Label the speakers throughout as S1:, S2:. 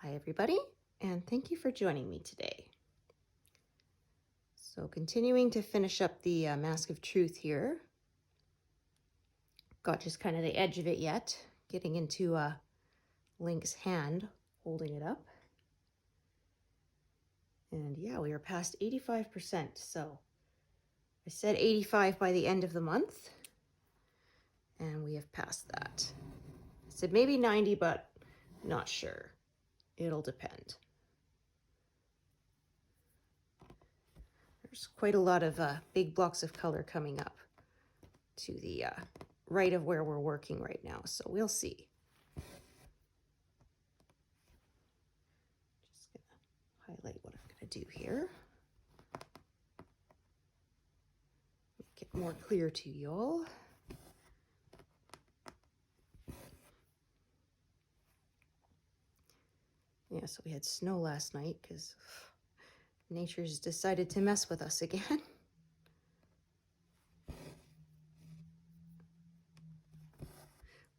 S1: Hi everybody, and thank you for joining me today. So continuing to finish up the Mask of Truth here. Got just kind of the edge of it yet, getting into Link's hand, holding it up. And yeah, we are past 85%, so I said 85 by the end of the month, and we have passed that. I said maybe 90, but not sure. It'll depend. There's quite a lot of big blocks of color coming up to the right of where we're working right now, so we'll see. Just gonna highlight what I'm gonna do here. Make it more clear to y'all. Yeah, so we had snow last night because nature's decided to mess with us again.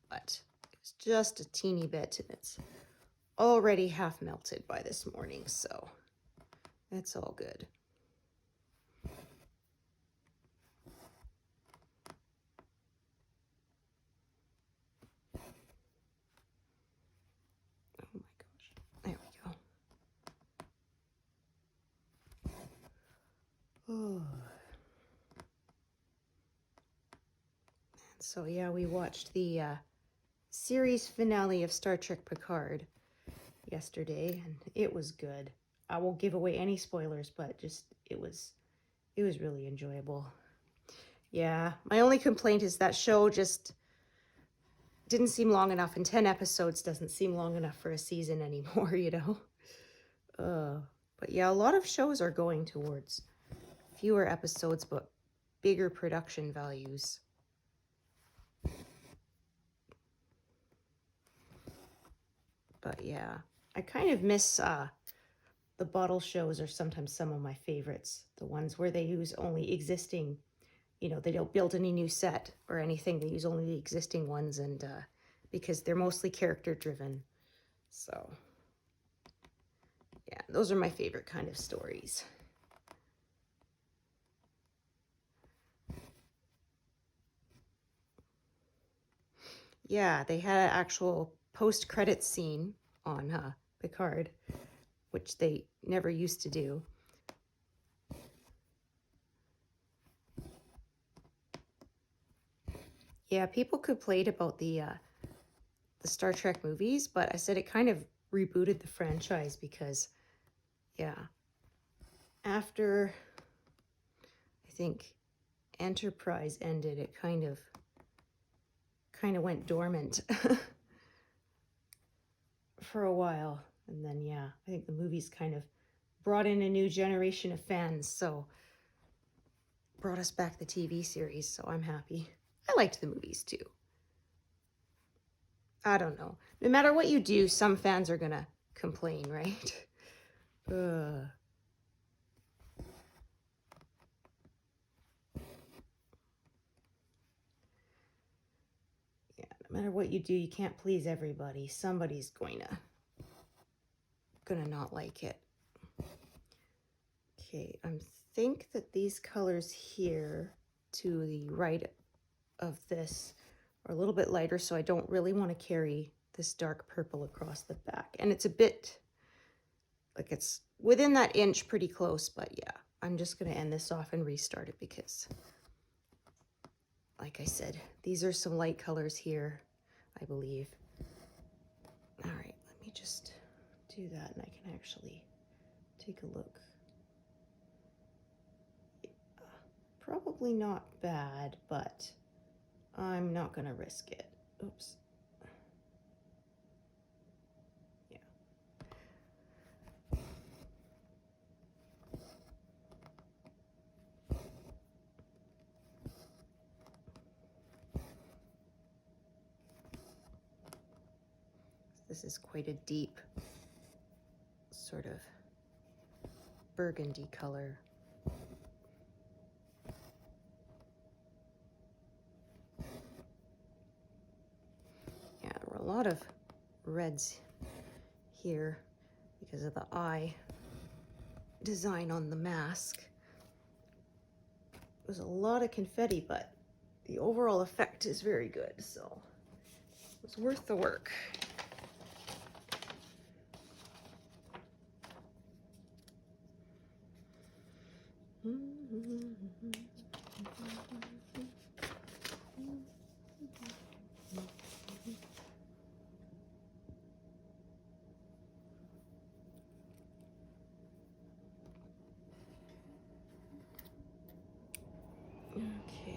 S1: But it's just a teeny bit and it's already half melted by this morning, so that's all good. Oh my gosh, there we go. Oh. So yeah, we watched the series finale of Star Trek Picard yesterday, and it was good. I won't give away any spoilers, but just it was really enjoyable. Yeah, my only complaint is that show just didn't seem long enough, and 10 episodes doesn't seem long enough for a season anymore, you know? But yeah, a lot of shows are going towards fewer episodes, but bigger production values. But yeah, I kind of miss the bottle shows are sometimes some of my favorites. The ones where they use only existing, you know, they don't build any new set or anything. They use only the existing ones, and because they're mostly character driven. So yeah, those are my favorite kind of stories. Yeah, they had an actual post-credits scene on Picard, which they never used to do. Yeah, people complained about the Star Trek movies, but I said it kind of rebooted the franchise because, yeah, after I think Enterprise ended, it kind of went dormant for a while. And then, yeah, I think the movies kind of brought in a new generation of fans, so brought us back the TV series, so I'm happy. I liked the movies too. I don't know. No matter what you do, some fans are gonna complain, right? Ugh. Yeah, no matter what you do, you can't please everybody. Somebody's gonna not like it. Okay, I think that these colors here to the right of this are a little bit lighter, so I don't really want to carry this dark purple across the back. And it's a bit, like it's within that inch pretty close, but yeah, I'm just going to end this off and restart it because, like I said, these are some light colors here, I believe. All right, let me just do that and I can actually take a look. Probably not bad, but I'm not going to risk it. Oops. Yeah. This is quite a deep sort of burgundy color. Yeah, there were a lot of reds here. because of the eye design on the mask. It was a lot of confetti, but the overall effect is very good, so it was worth the work. Okay.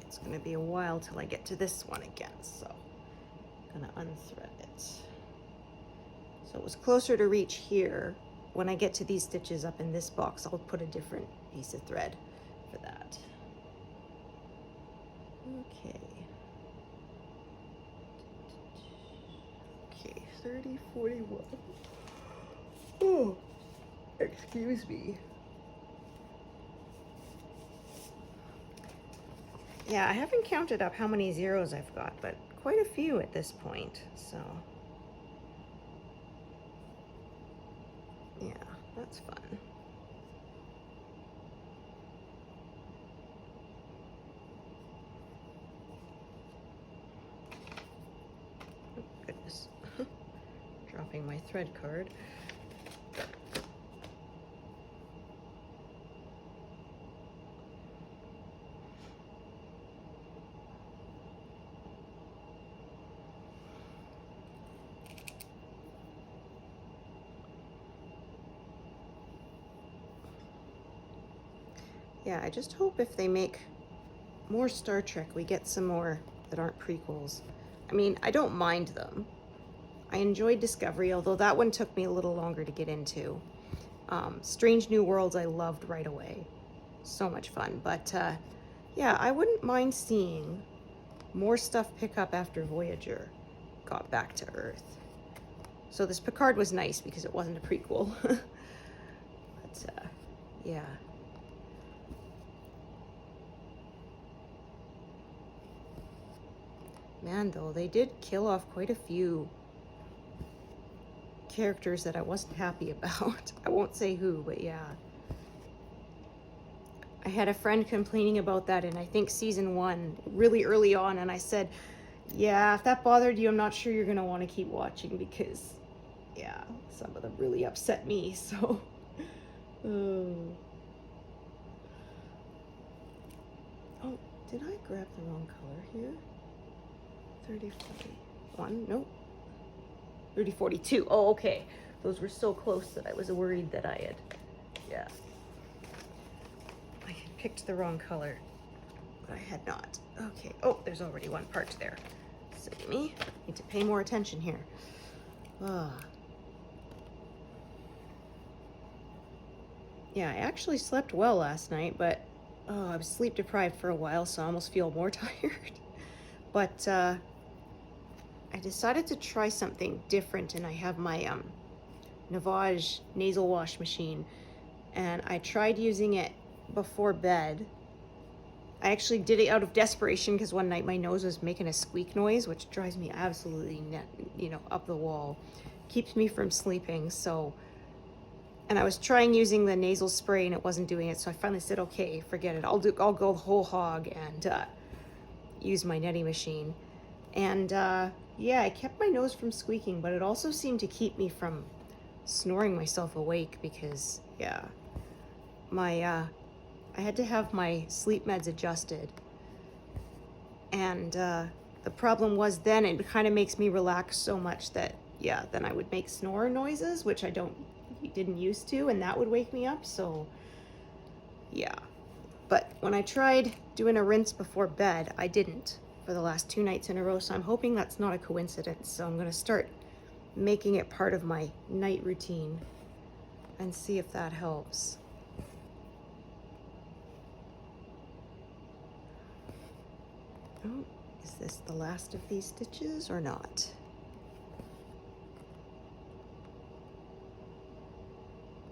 S1: It's going to be a while till I get to this one again, so I'm going to unthread it. So it was closer to reach here. When I get to these stitches up in this box, I'll put a different piece of thread for that. Okay. Okay, 30, 41. Oh, excuse me. Yeah, I haven't counted up how many zeros I've got, but quite a few at this point, so. Yeah, that's fun. Oh, goodness. Dropping my thread card. Yeah, I just hope if they make more Star Trek, we get some more that aren't prequels. I mean, I don't mind them. I enjoyed Discovery, although that one took me a little longer to get into. Strange New Worlds I loved right away. So much fun. But yeah, I wouldn't mind seeing more stuff pick up after Voyager got back to Earth. So this Picard was nice because it wasn't a prequel. But yeah. Man, though, they did kill off quite a few characters that I wasn't happy about. I won't say who, but yeah. I had a friend complaining about that in, I think, season 1, really early on, and I said, yeah, if that bothered you, I'm not sure you're going to want to keep watching because, yeah, some of them really upset me, so. Oh, did I grab the wrong color here? 30, 41, nope. 30, 42. Oh, okay. Those were so close that I was worried that I had, yeah. I had picked the wrong color, but I had not. Okay. Oh, there's already one part there. Silly me. Need to pay more attention here. Yeah, I actually slept well last night, but I was sleep deprived for a while, so I almost feel more tired. But I decided to try something different, and I have my Navage nasal wash machine, and I tried using it before bed. I actually did it out of desperation because one night my nose was making a squeak noise, which drives me absolutely up the wall, keeps me from sleeping. So, and I was trying using the nasal spray and it wasn't doing it, so I finally said, okay, forget it. I'll go the whole hog and use my neti machine. And yeah, it kept my nose from squeaking, but it also seemed to keep me from snoring myself awake because, yeah, I had to have my sleep meds adjusted. And the problem was then it kind of makes me relax so much that, yeah, then I would make snore noises, which I didn't used to, and that would wake me up, so yeah. But when I tried doing a rinse before bed, I didn't for the last 2 nights in a row, so I'm hoping that's not a coincidence. So I'm going to start making it part of my night routine and see if that helps. Oh, is this the last of these stitches or not?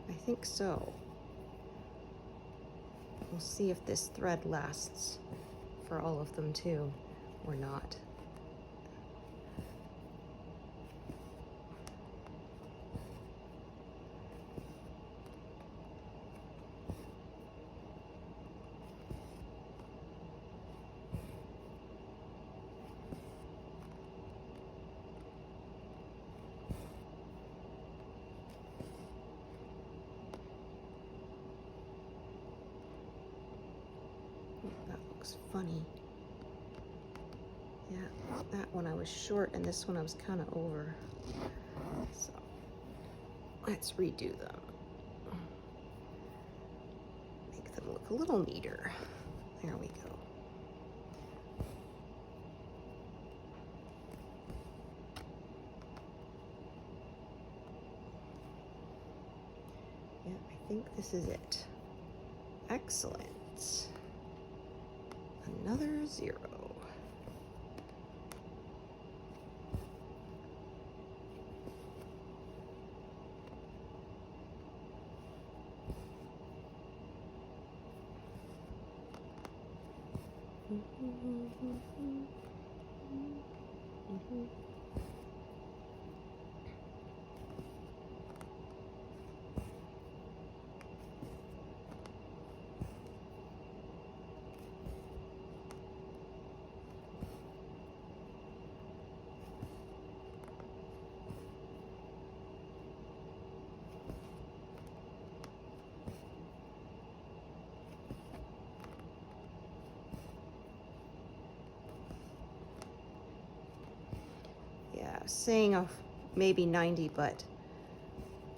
S1: I think so. We'll see if this thread lasts for all of them too, or not. That looks funny. Yeah, that one I was short and this one I was kind of over. So let's redo them. Make them look a little neater. There we go. Yeah, I think this is it. Excellent. Another 0. Saying of maybe 90, but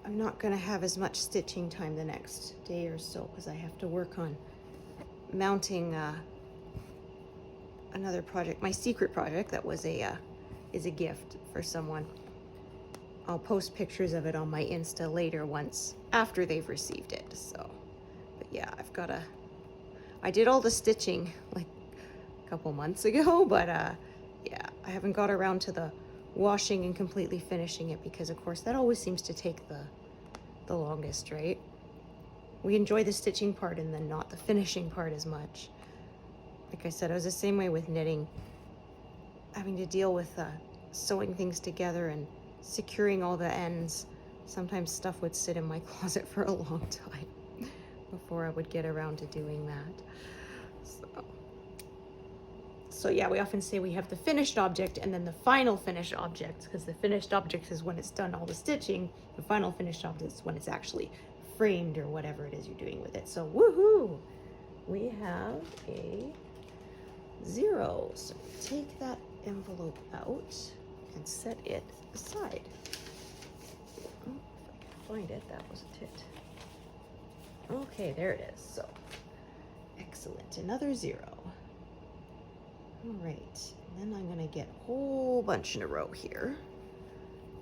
S1: I'm not going to have as much stitching time the next day or so because I have to work on mounting another project, my secret project that was is a gift for someone. I'll post pictures of it on my Insta later once after they've received it. So, but yeah, I did all the stitching like a couple months ago, but yeah, I haven't got around to the washing and completely finishing it because of course that always seems to take the longest, right? We enjoy the stitching part and then not the finishing part as much. Like I said, I was the same way with knitting, having to deal with sewing things together and securing all the ends. Sometimes stuff would sit in my closet for a long time before I would get around to doing that. So yeah, we often say we have the finished object and then the final finished object, because the finished object is when it's done all the stitching. The final finished object is when it's actually framed or whatever it is you're doing with it. So woohoo! We have a 0. So take that envelope out and set it aside. Oh, if I can find it, that was a tit. Okay, there it is. So excellent, another 0. All right, and then I'm gonna get a whole bunch in a row here.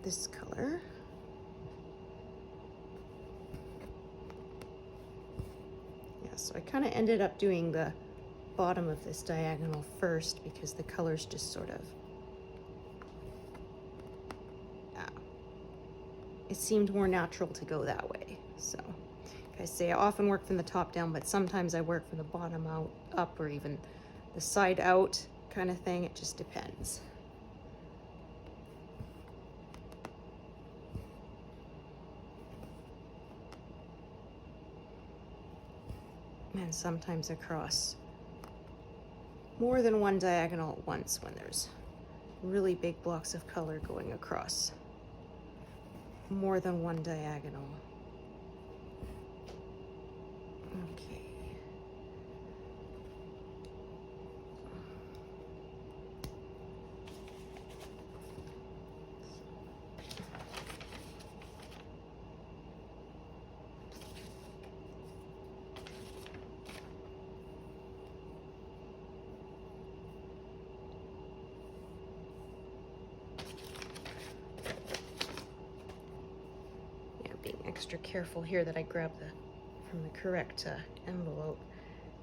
S1: This color. Yeah, so I kind of ended up doing the bottom of this diagonal first because the colors just sort of, it seemed more natural to go that way. So, like I say, I often work from the top down, but sometimes I work from the bottom out, up, or even the side out kind of thing. It just depends. And sometimes across more than one diagonal at once when there's really big blocks of color going across more than one diagonal. Okay. Extra careful here that I grab from the correct envelope.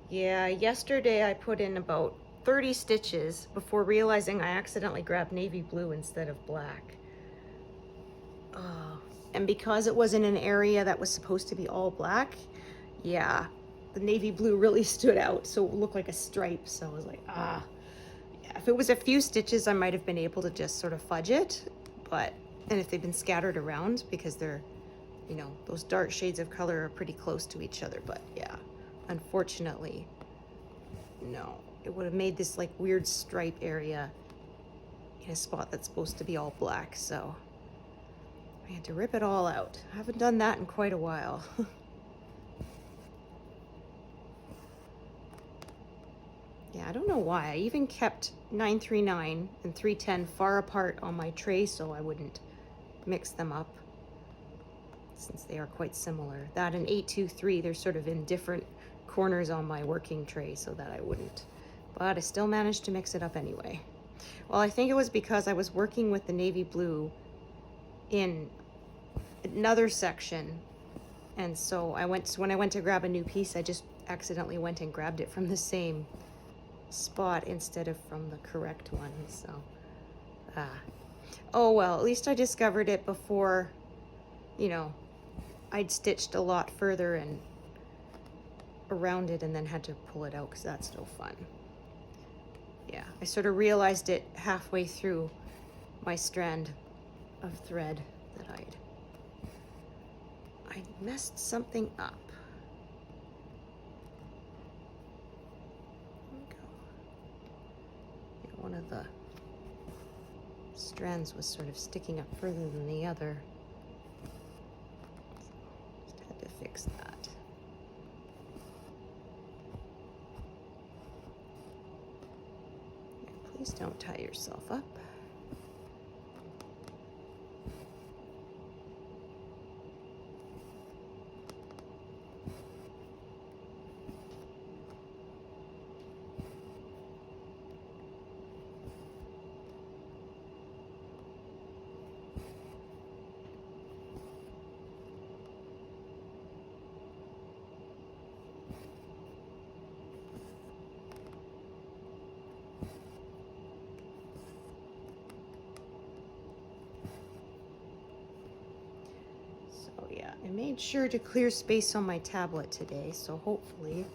S1: Yeah, yesterday I put in about 30 stitches before realizing I accidentally grabbed navy blue instead of black. Oh, and because it was in an area that was supposed to be all black, yeah, the navy blue really stood out, so it looked like a stripe. So I was like, ah. Yeah, if it was a few stitches, I might have been able to just sort of fudge it, but, and if they've been scattered around, because they're, you know, those dark shades of color are pretty close to each other, but yeah, unfortunately, no. It would have made this like weird stripe area in a spot that's supposed to be all black, so I had to rip it all out. I haven't done that in quite a while. Yeah, I don't know why. I even kept 939 and 310 far apart on my tray so I wouldn't mix them up, since they are quite similar. That and 823, they're sort of in different corners on my working tray so that I wouldn't. But I still managed to mix it up anyway. Well, I think it was because I was working with the navy blue in another section, and so when I went to grab a new piece, I just accidentally went and grabbed it from the same spot instead of from the correct one. So oh well, at least I discovered it before, you know, I'd stitched a lot further and around it and then had to pull it out, because that's no fun. Yeah, I sort of realized it halfway through my strand of thread that I messed something up. There we go. Yeah, one of the strands was sort of sticking up further than the other. Just had to fix that. Please don't tie yourself up. I made sure to clear space on my tablet today, so hopefully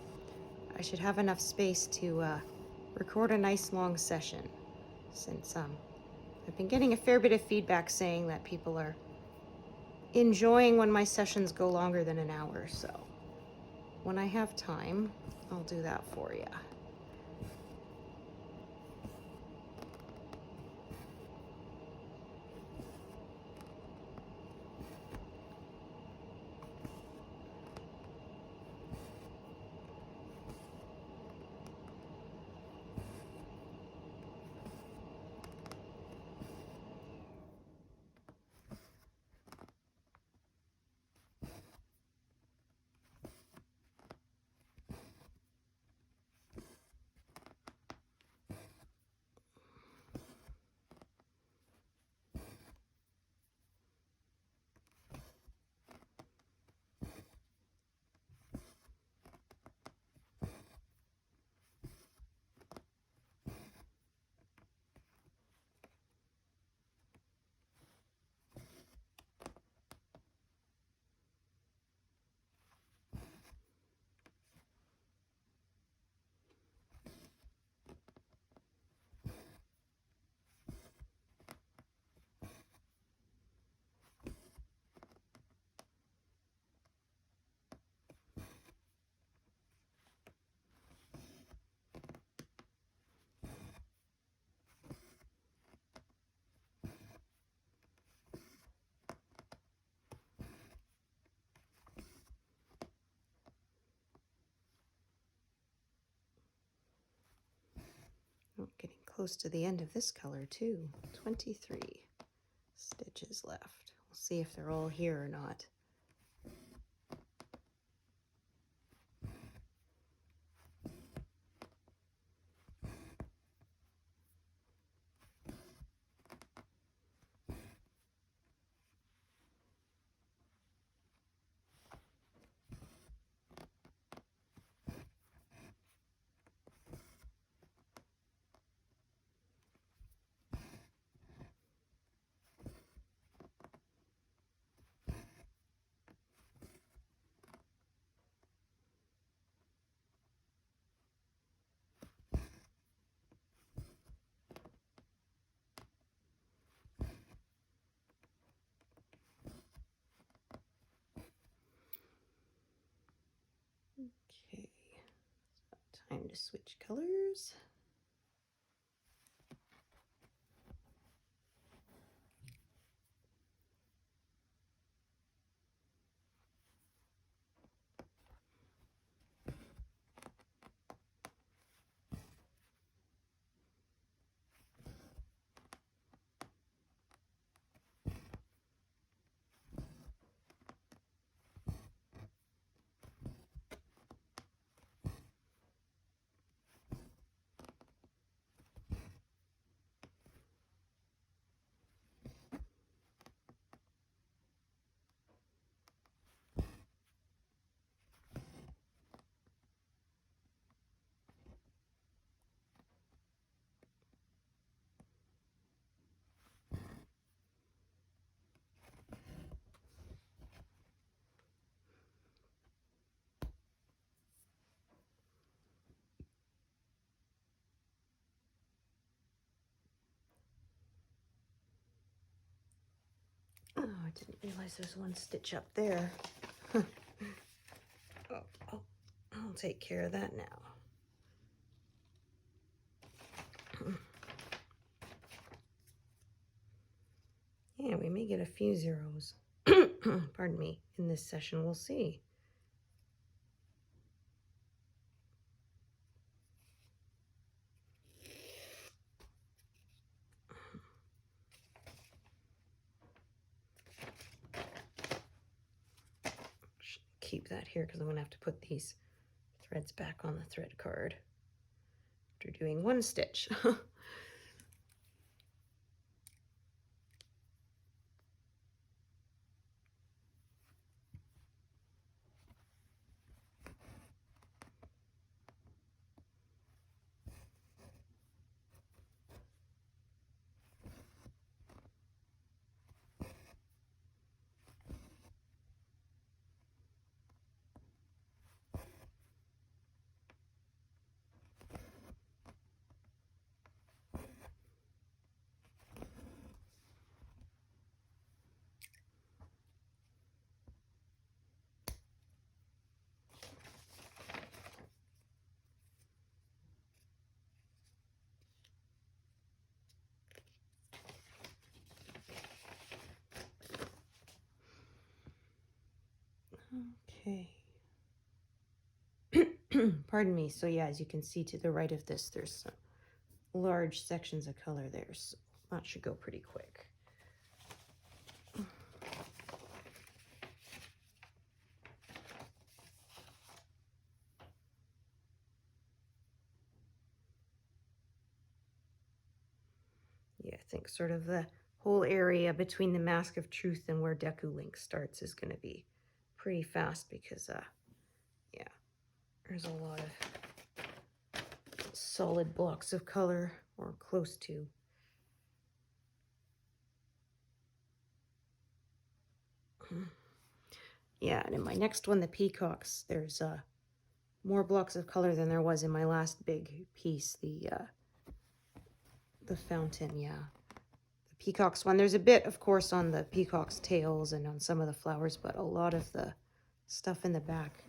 S1: I should have enough space to record a nice long session, since I've been getting a fair bit of feedback saying that people are enjoying when my sessions go longer than an hour, so when I have time, I'll do that for you. Oh, getting close to the end of this color too. 23 stitches left. We'll see if they're all here or not. Time to switch colors. Oh, I didn't realize there's one stitch up there. Oh, I'll take care of that now. Yeah, we may get a few zeros. Pardon me, in this session. We'll see. Keep that here because I'm going to have to put these threads back on the thread card after doing one stitch. Okay. Pardon me. So yeah, as you can see to the right of this, there's some large sections of color there, so that should go pretty quick. Yeah, I think sort of the whole area between the Mask of Truth and where Deku Link starts is going to be pretty fast because, yeah, there's a lot of solid blocks of color, or close to. Yeah, and in my next one, the peacocks, there's more blocks of color than there was in my last big piece, the fountain, yeah. The peacock's one, there's a bit, of course, on the peacock's tails and on some of the flowers, but a lot of the stuff in the back,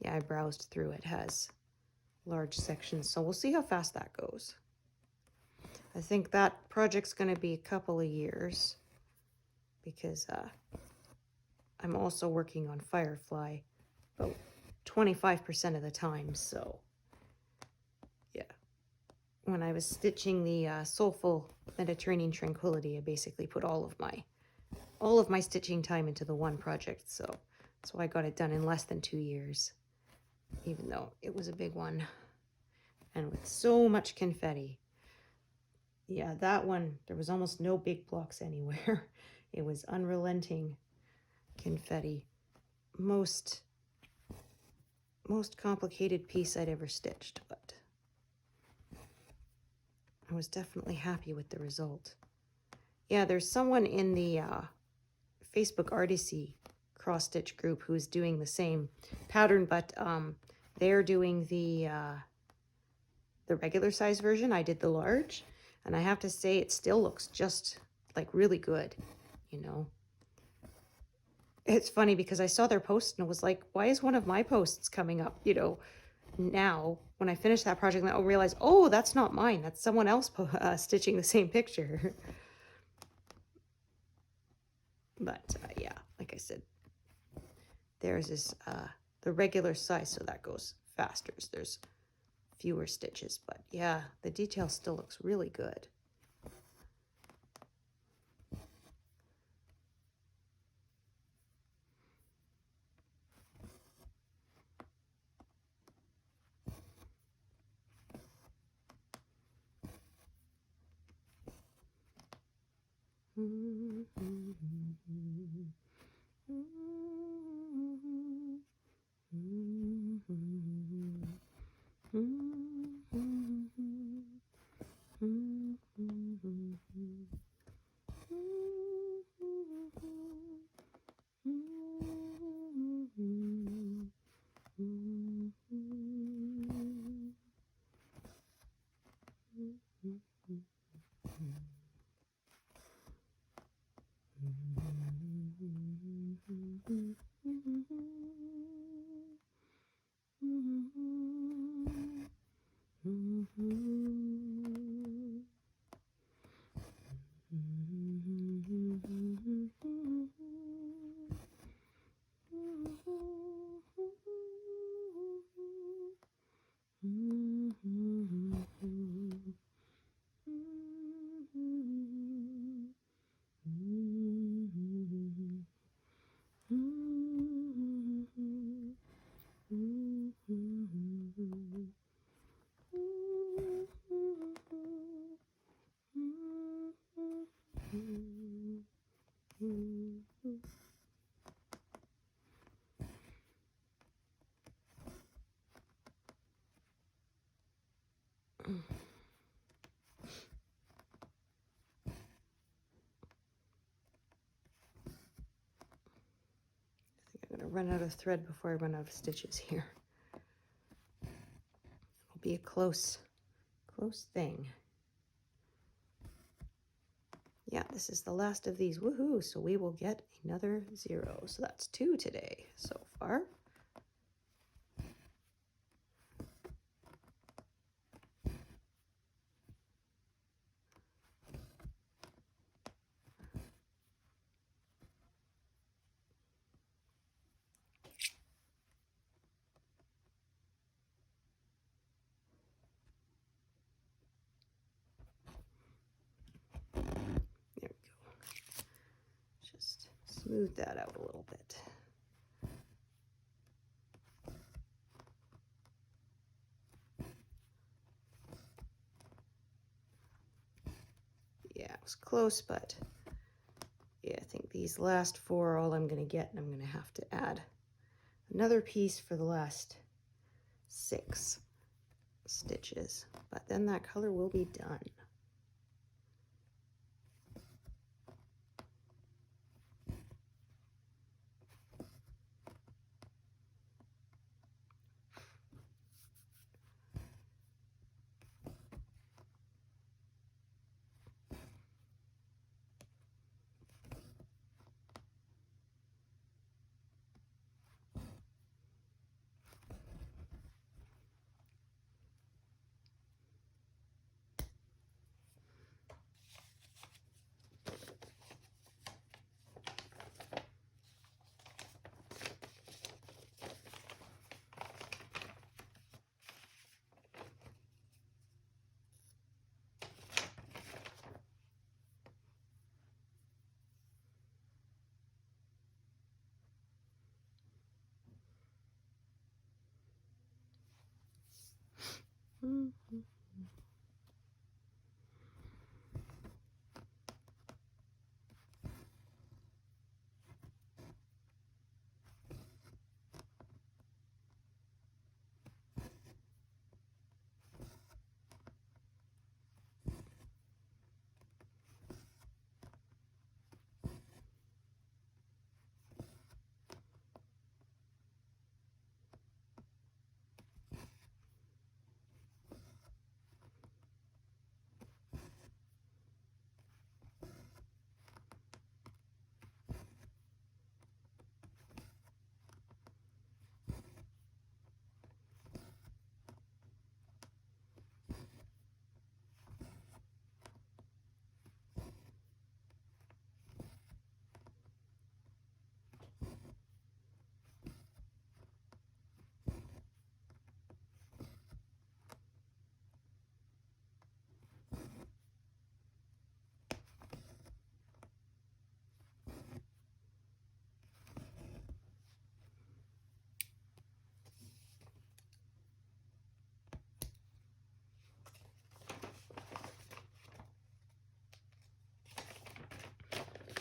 S1: yeah, I browsed through it, has large sections, so we'll see how fast that goes. I think that project's going to be a couple of years because I'm also working on Firefly about 25% of the time, so yeah. When I was stitching the Soulful Mediterranean Tranquility, I basically put all of my stitching time into the one project, so that's why I got it done in less than 2 years, even though it was a big one, and with so much confetti. Yeah, that one, there was almost no big blocks anywhere. It was unrelenting confetti. Most complicated piece I'd ever stitched, but I was definitely happy with the result. Yeah, there's someone in the Facebook Artisy cross-stitch group who's doing the same pattern, but they're doing the regular size version. I did the large, and I have to say it still looks just like really good, you know. It's funny because I saw their post and it was like, why is one of my posts coming up, you know, now when I finish that project, I'll realize, oh, that's not mine. That's someone else stitching the same picture. But yeah, like I said, theirs is the regular size, so that goes faster. So there's fewer stitches, but yeah, the detail still looks really good. I'm gonna run out of thread before I run out of stitches here. It'll be a close thing. Yeah, this is the last of these. Woohoo! So we will get another 0. So that's 2 today so far. There we go. Just smooth that out a little bit. Yeah, it was close, but yeah, I think these last 4 are all I'm going to get, and I'm going to have to add another piece for the last 6 stitches, but then that color will be done. Mm-hmm.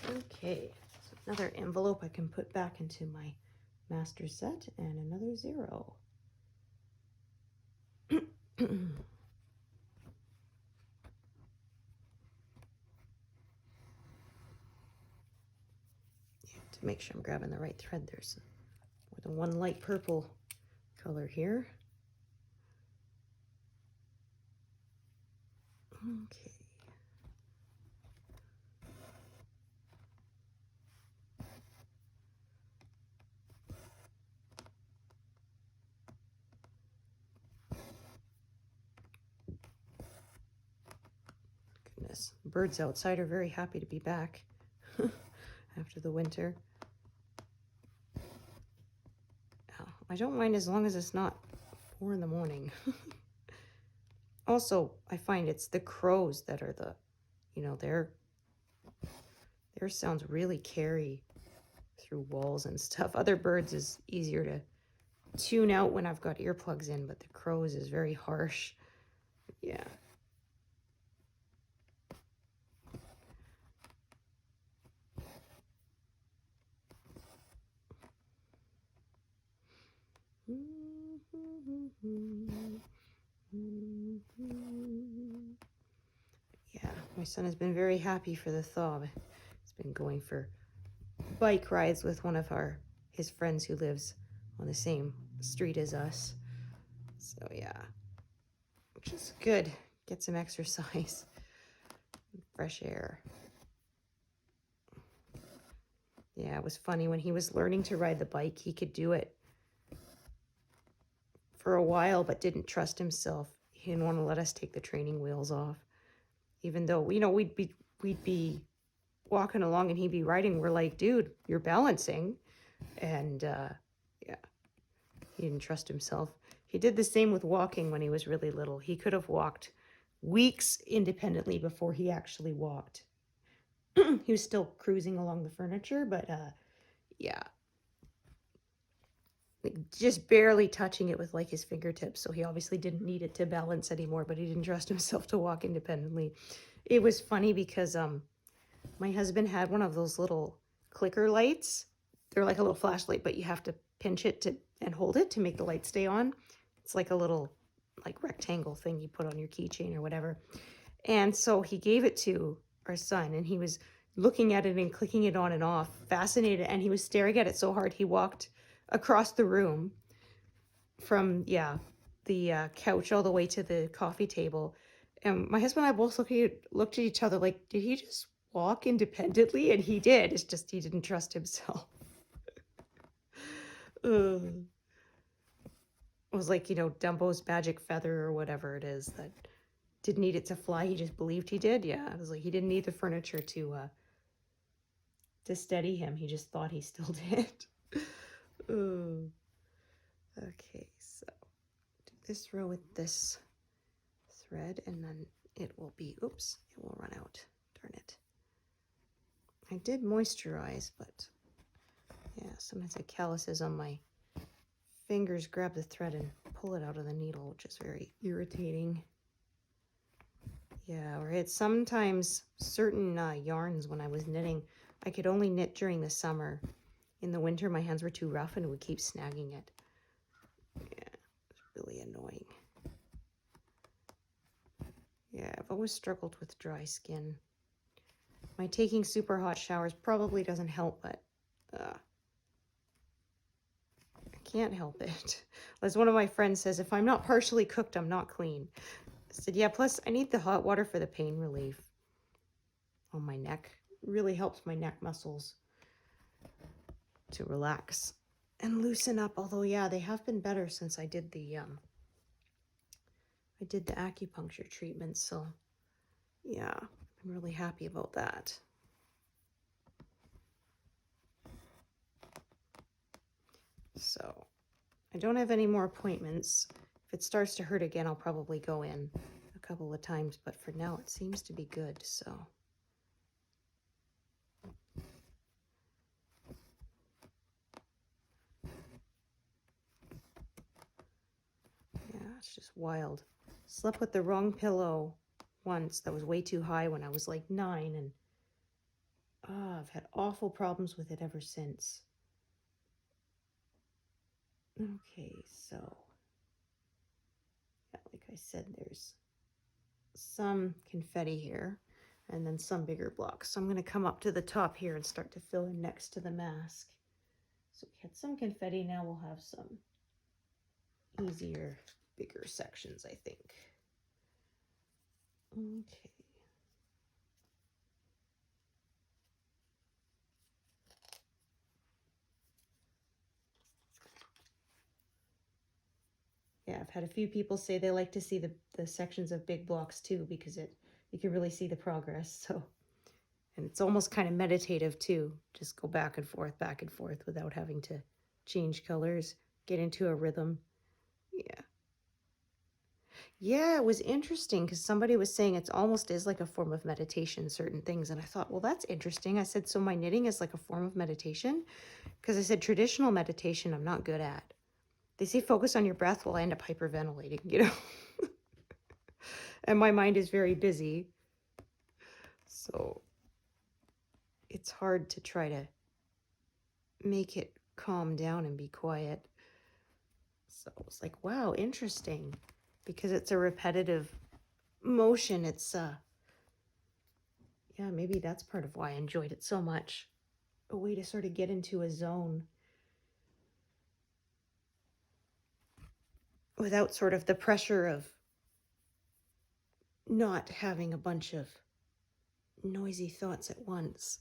S1: Okay, so another envelope I can put back into my master set, and another 0. To make sure I'm grabbing the right thread, there's more than one light purple color here. Okay. Goodness, birds outside are very happy to be back after the winter. Oh, I don't mind as long as it's not 4 in the morning. Also, I find it's the crows that are the, their sounds really carry through walls and stuff. Other birds is easier to tune out when I've got earplugs in, but the crows is very harsh. Yeah. Yeah, my son has been very happy for the thaw. He's been going for bike rides with one of his friends who lives on the same street as us. So yeah, which is good. Get some exercise, fresh air. Yeah, it was funny when he was learning to ride the bike. He could do it for a while, but didn't trust himself. He didn't want to let us take the training wheels off, even though we'd be walking along and he'd be riding. We're like, dude, you're balancing, and yeah, he didn't trust himself. He did the same with walking when he was really little. He could have walked weeks independently before he actually walked. He was still cruising along the furniture, but yeah, like just barely touching it with like his fingertips. So he obviously didn't need it to balance anymore, but he didn't trust himself to walk independently. It was funny because my husband had one of those little clicker lights. They're like a little flashlight, but you have to pinch it and hold it to make the light stay on. It's like a little like rectangle thing you put on your keychain or whatever. And so he gave it to our son, and he was looking at it and clicking it on and off, fascinated, and he was staring at it so hard he walked across the room from the couch all the way to the coffee table. And my husband and I both looked at each other like, did he just walk independently? And he did. It's just he didn't trust himself. It was like, Dumbo's magic feather or whatever it is that didn't need it to fly. He just believed he did. Yeah, it was like he didn't need the furniture to steady him. He just thought he still did. Ooh. Okay, so do this row with this thread, and then it will run out. Darn it. I did moisturize, but yeah, sometimes the calluses on my fingers grab the thread and pull it out of the needle, which is very irritating. Yeah, or it's sometimes certain yarns when I was knitting, I could only knit during the summer. In the winter, my hands were too rough and it would keep snagging it. Yeah, it's really annoying. Yeah, I've always struggled with dry skin. My taking super hot showers probably doesn't help, but I can't help it. As one of my friends says, if I'm not partially cooked, I'm not clean. I said, yeah, plus I need the hot water for the pain relief on my neck. It really helps my neck muscles to relax and loosen up. Although, yeah, they have been better since I did the acupuncture treatment. So, yeah, I'm really happy about that. So, I don't have any more appointments. If it starts to hurt again, I'll probably go in a couple of times, but for now it seems to be good, so. Yeah, it's just wild. Slept with the wrong pillow once that was way too high when I was like 9, and Ah, I've had awful problems with it ever since. Okay, so yeah, like I said, there's some confetti here and then some bigger blocks. So I'm going to come up to the top here and start to fill in next to the mask. So we had some confetti, now we'll have some easier, bigger sections, I think. Okay. Yeah, I've had a few people say they like to see the sections of big blocks too, because you can really see the progress. So, and it's almost kind of meditative too. Just go back and forth without having to change colors, get into a rhythm. Yeah. Yeah, it was interesting because somebody was saying it's almost is like a form of meditation, certain things. And I thought, well, that's interesting. I said, so my knitting is like a form of meditation? Because I said traditional meditation I'm not good at. They say focus on your breath. Well, I end up hyperventilating, you know? And my mind is very busy. So it's hard to try to make it calm down and be quiet. So it was like, wow, interesting. Because it's a repetitive motion. It's, yeah, maybe that's part of why I enjoyed it so much. A way to sort of get into a zone without sort of the pressure of not having a bunch of noisy thoughts at once.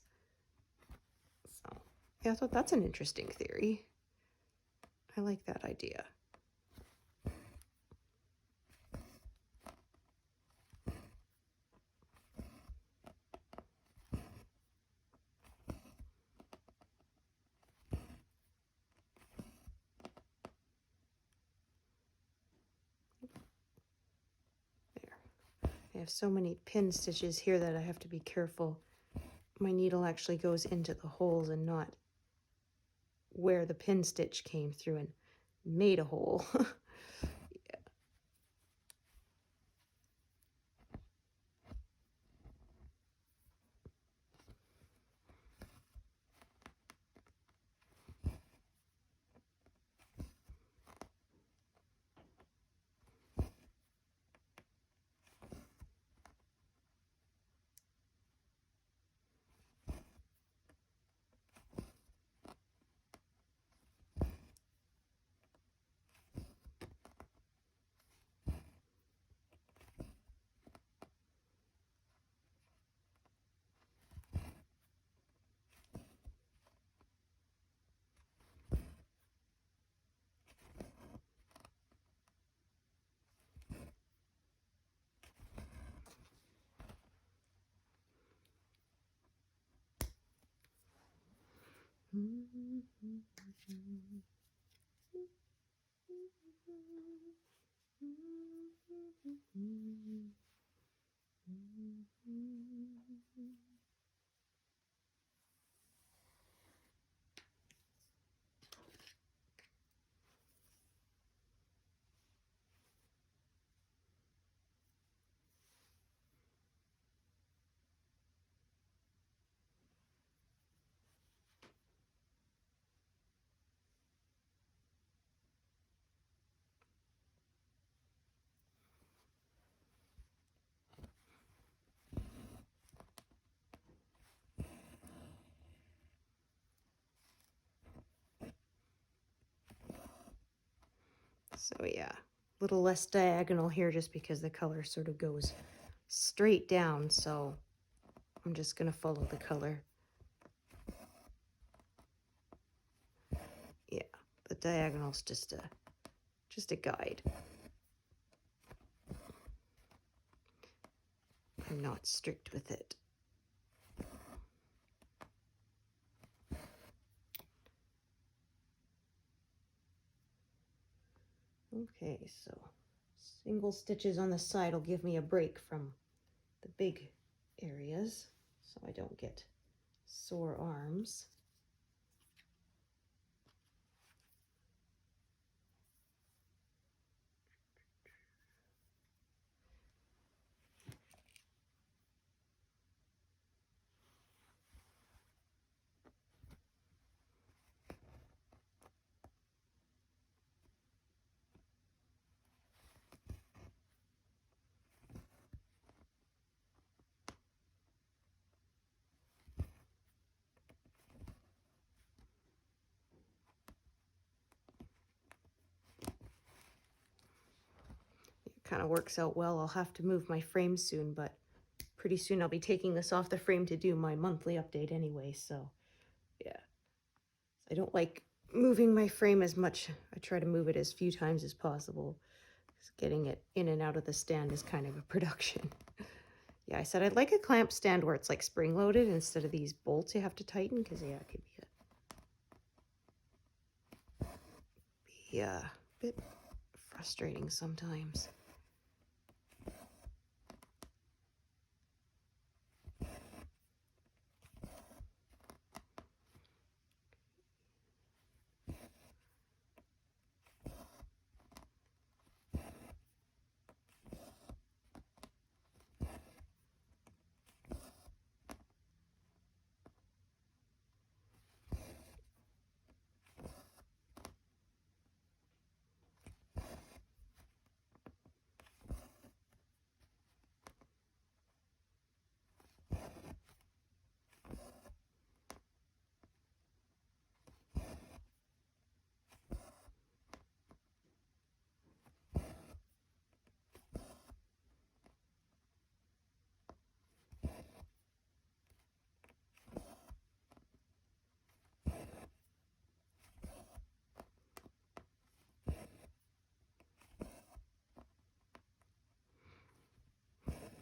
S1: So, yeah, I thought that's an interesting theory. I like that idea. There. I have so many pin stitches here that I have to be careful. My needle actually goes into the holes and not where the pin stitch came through and made a hole. Yeah. So yeah, a little less diagonal here just because the color sort of goes straight down. So I'm just going to follow the color. Yeah, the diagonal's just a guide. I'm not strict with it. Okay, so single stitches on the side will give me a break from the big areas so I don't get sore arms. kind of works out well. I'll have to move my frame soon, but pretty soon I'll be taking this off the frame to do my monthly update anyway, so yeah. I don't like moving my frame as much. I try to move it as few times as possible. Getting it in and out of the stand is kind of a production. Yeah, I said I'd like a clamp stand where it's like spring-loaded instead of these bolts you have to tighten, because yeah, it could be a bit frustrating sometimes.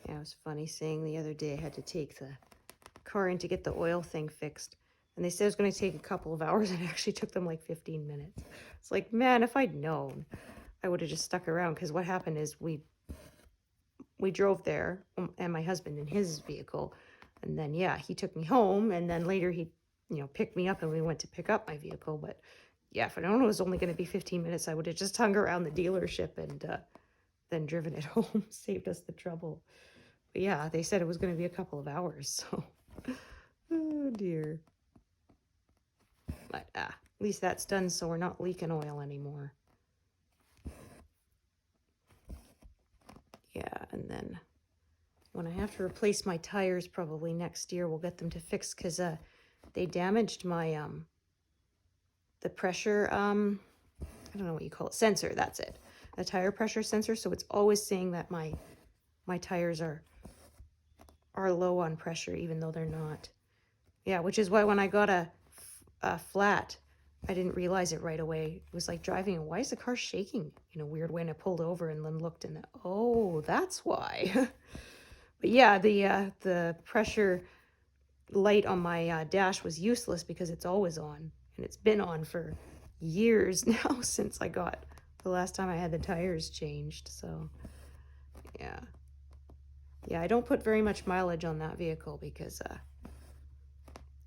S1: Yeah, it was funny saying the other day I had to take the car in to get the oil thing fixed. And they said it was going to take a couple of hours, and it actually took them like 15 minutes. It's like, man, if I'd known, I would have just stuck around, because what happened is we drove there, and my husband in his vehicle, and then, yeah, he took me home, and then later he, picked me up, and we went to pick up my vehicle. But yeah, if I'd known it was only going to be 15 minutes, I would have just hung around the dealership and then driven it home, saved us the trouble. But yeah, they said it was going to be a couple of hours, so oh dear. But at least that's done, so we're not leaking oil anymore. Yeah, and then when I have to replace my tires probably next year, we'll get them to fix, because they damaged my the pressure I don't know what you call it, sensor, that's it. A tire pressure sensor, so it's always saying that my tires are low on pressure even though they're not. Yeah, which is why when I got a flat, I didn't realize it right away. It was like driving, and why is the car shaking in a weird way? And I pulled over and then looked, and oh, that's why. But yeah, the pressure light on my dash was useless because it's always on, and it's been on for years now since I got the last time I had the tires changed. So yeah, I don't put very much mileage on that vehicle because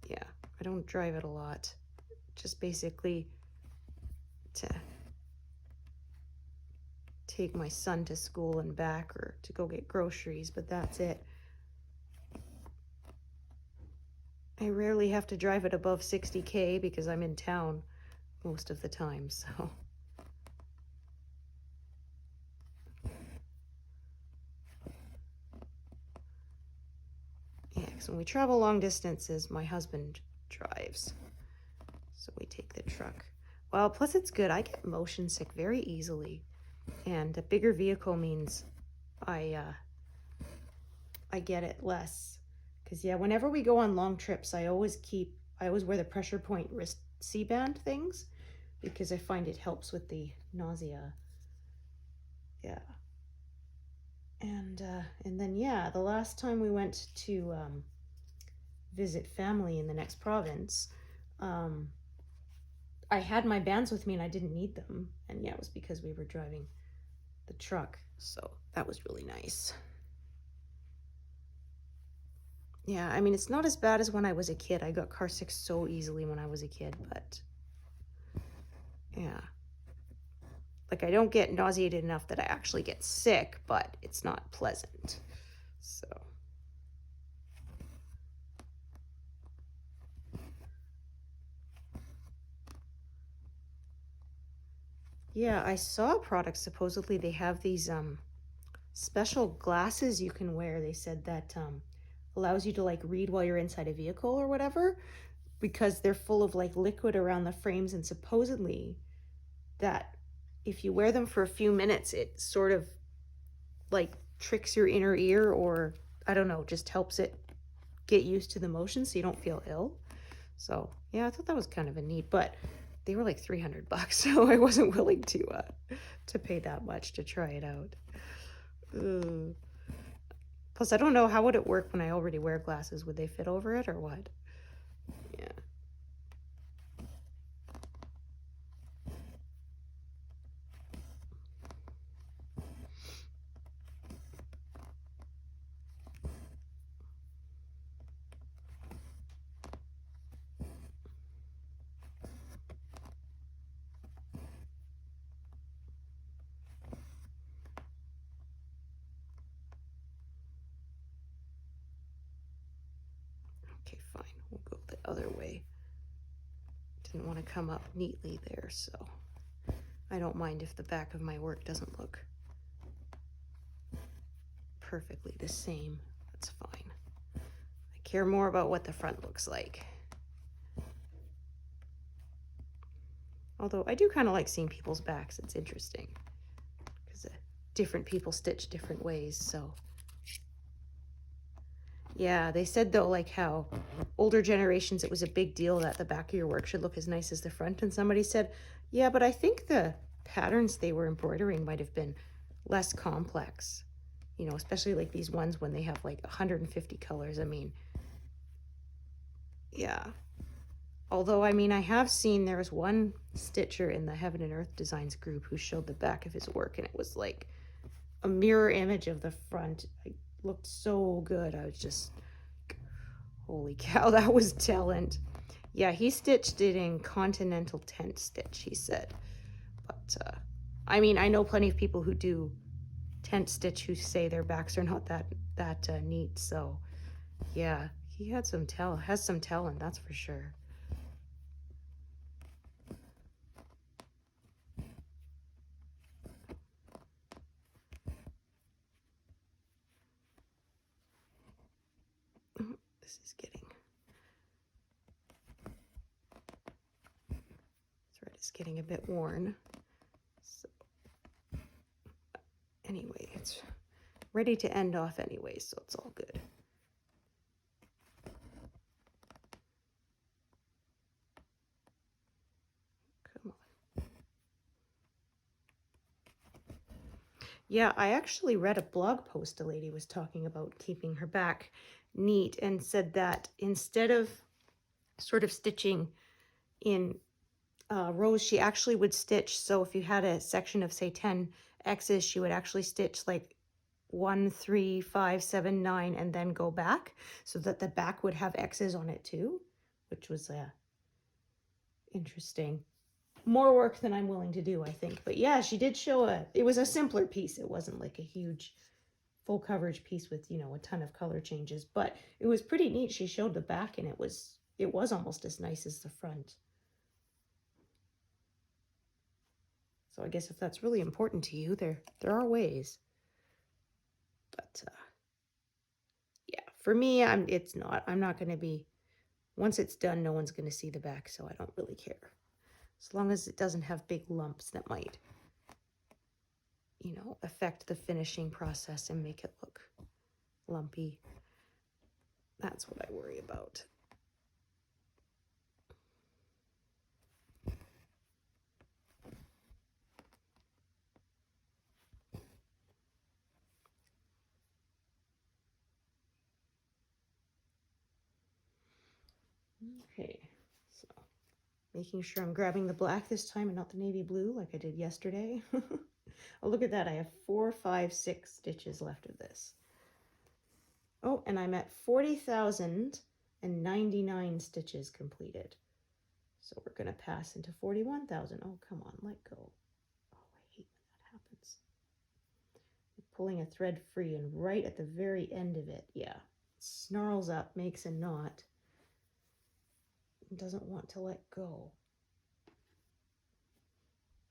S1: yeah, I don't drive it a lot, just basically to take my son to school and back, or to go get groceries, but that's it. I rarely have to drive it above 60K because I'm in town most of the time, so. Yeah, because when we travel long distances, my husband drives, so we take the truck. Well, plus it's good. I get motion sick very easily, and a bigger vehicle means I get it less. Because yeah, whenever we go on long trips, I always wear the pressure point wrist C-band things, because I find it helps with the nausea. Yeah. And then yeah, the last time we went to visit family in the next province, I had my bands with me and I didn't need them. And yeah, it was because we were driving the truck, so that was really nice. Yeah, I mean, it's not as bad as when I was a kid. I got car sick so easily when I was a kid, but yeah. Like, I don't get nauseated enough that I actually get sick, but it's not pleasant. So. Yeah, I saw a product, supposedly they have these special glasses you can wear. They said that allows you to like read while you're inside a vehicle or whatever, because they're full of like liquid around the frames, and supposedly that if you wear them for a few minutes, it sort of like tricks your inner ear, or I don't know, just helps it get used to the motion so you don't feel ill. So yeah, I thought that was kind of a neat, but they were like $300, so I wasn't willing to pay that much to try it out. Ugh. Plus, I don't know, how would it work when I already wear glasses? Would they fit over it or what? Yeah. Okay, fine. We'll go the other way. Didn't want to come up neatly there, so I don't mind if the back of my work doesn't look perfectly the same. That's fine. I care more about what the front looks like. Although I do kind of like seeing people's backs. It's interesting because different people stitch different ways, so. Yeah, they said though, like how older generations, it was a big deal that the back of your work should look as nice as the front. And somebody said, yeah, but I think the patterns they were embroidering might have been less complex, you know, especially like these ones when they have like 150 colors. I mean, yeah. Although, I mean, I have seen there was one stitcher in the Heaven and Earth Designs group who showed the back of his work, and it was like a mirror image of the front. It looked so good. I was just, holy cow, that was talent. Yeah, he stitched it in continental tent stitch, he said. But, I mean, I know plenty of people who do tent stitch who say their backs are not that neat. So, yeah, he had has some talent, that's for sure. This is getting, thread is getting a bit worn. So anyway, it's ready to end off anyway, so it's all good. Come on. Yeah, I actually read a blog post. A lady was talking about keeping her back neat and said that instead of sort of stitching in rows, she actually would stitch. So if you had a section of say 10 X's, she would actually stitch like 1, 3, 5, 7, 9, and then go back so that the back would have X's on it too, which was interesting. More work than I'm willing to do, I think. But yeah, she did show it was a simpler piece. It wasn't like a huge full coverage piece with, you know, a ton of color changes, but it was pretty neat. She showed the back and it was almost as nice as the front. So I guess if that's really important to you, there are ways. But yeah, for me, I'm not going to be, once it's done, no one's going to see the back, so I don't really care. As long as it doesn't have big lumps that might, you know, affect the finishing process and make it look lumpy. That's what I worry about. Okay, so making sure I'm grabbing the black this time and not the navy blue like I did yesterday. Oh, look at that. I have 4, 5, 6 stitches left of this. Oh, and I'm at 40,099 stitches completed. So we're going to pass into 41,000. Oh, come on, let go. Oh, I hate when that happens. I'm pulling a thread free and right at the very end of it, yeah, snarls up, makes a knot. Doesn't want to let go.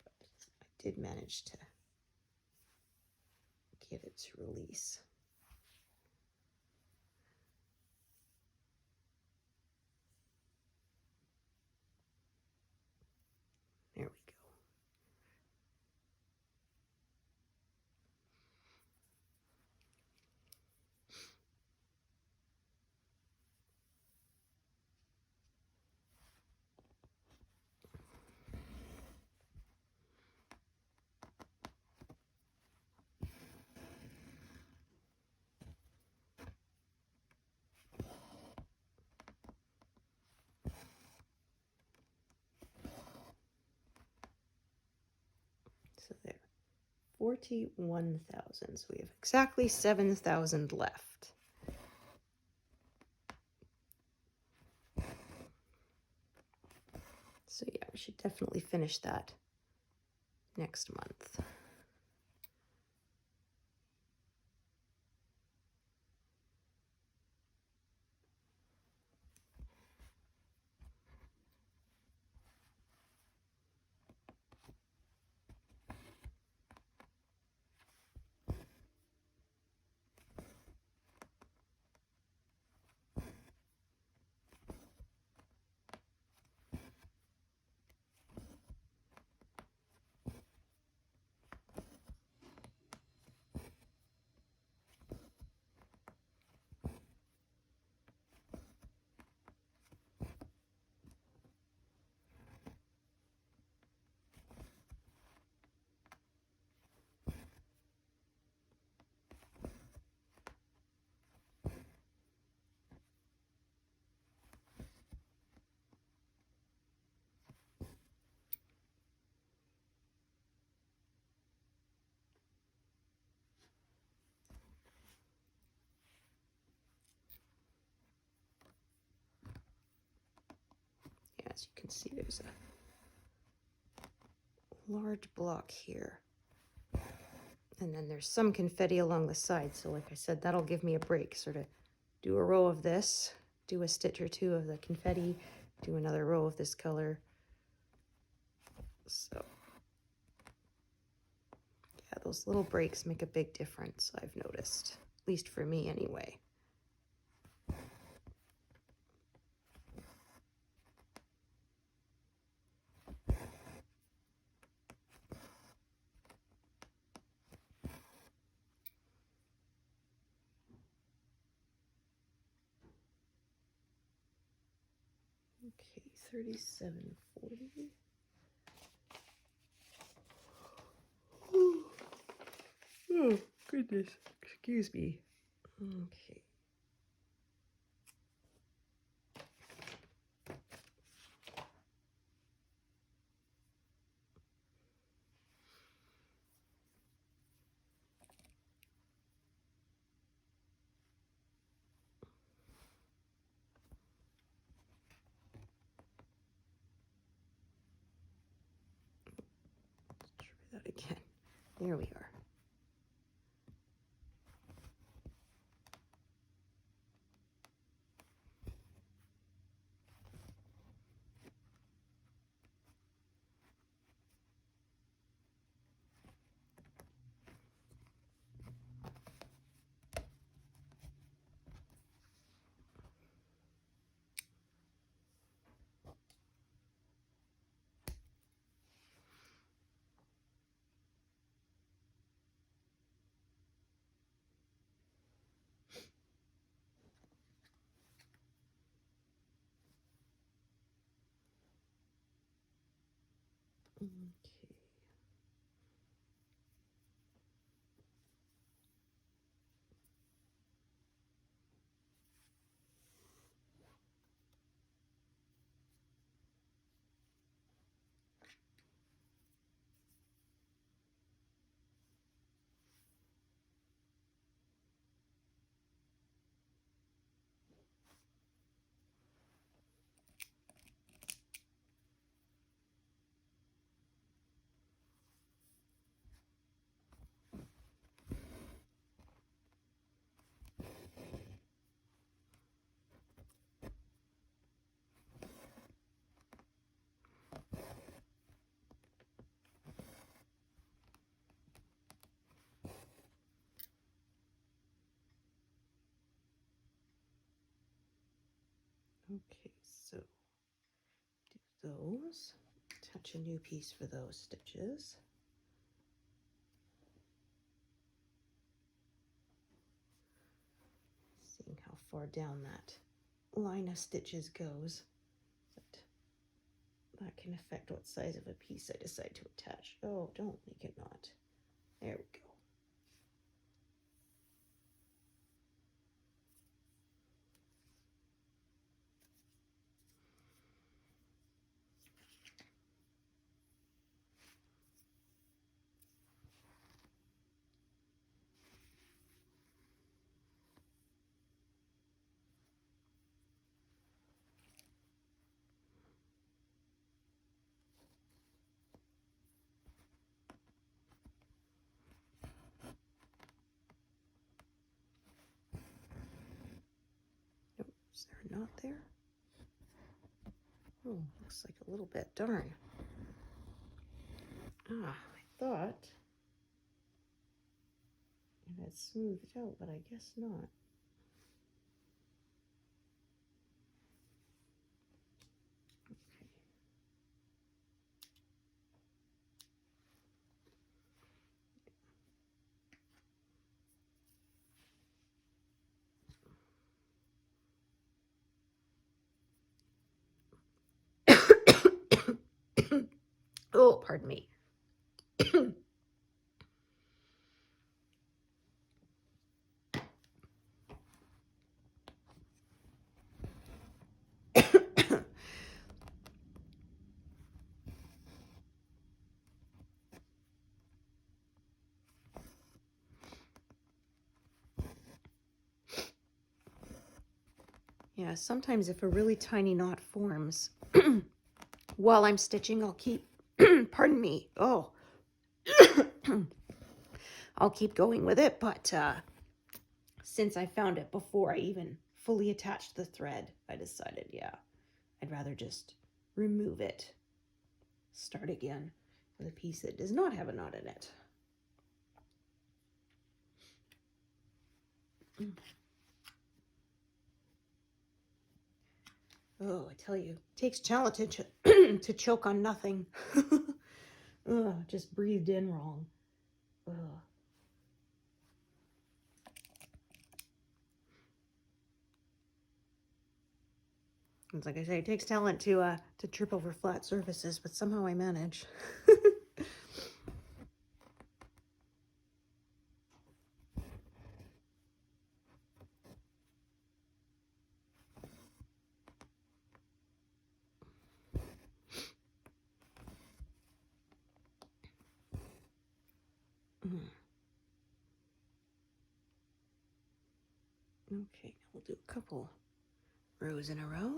S1: But I did manage to get it to release. There we go. So there, 41,000. So we have exactly 7,000 left. So yeah, we should definitely finish that next month. As you can see, there's a large block here. And then there's some confetti along the side. So like I said, that'll give me a break. Sort of do a row of this, do a stitch or two of the confetti, do another row of this color. So yeah, those little breaks make a big difference, I've noticed. At least for me anyway. Okay, 37.40. Oh, goodness. Excuse me. Okay. Let's try that again. There we are. Okay. Okay, so do those. Attach a new piece for those stitches. Seeing how far down that line of stitches goes. But that can affect what size of a piece I decide to attach. Oh, don't make it not. There we go. knot there? Oh, looks like a little bit. Darn. Ah, I thought it had smoothed out, but I guess not. Oh, pardon me. Yeah, sometimes if a really tiny knot forms while I'm stitching, I'll keep, pardon me, oh, I'll keep going with it, but since I found it before I even fully attached the thread, I decided, yeah, I'd rather just remove it, start again with a piece that does not have a knot in it. Oh, I tell you, it takes talent to choke on nothing. Ugh, just breathed in wrong. Ugh. It's like I say, it takes talent to trip over flat surfaces, but somehow I manage. Okay, we'll do a couple rows in a row.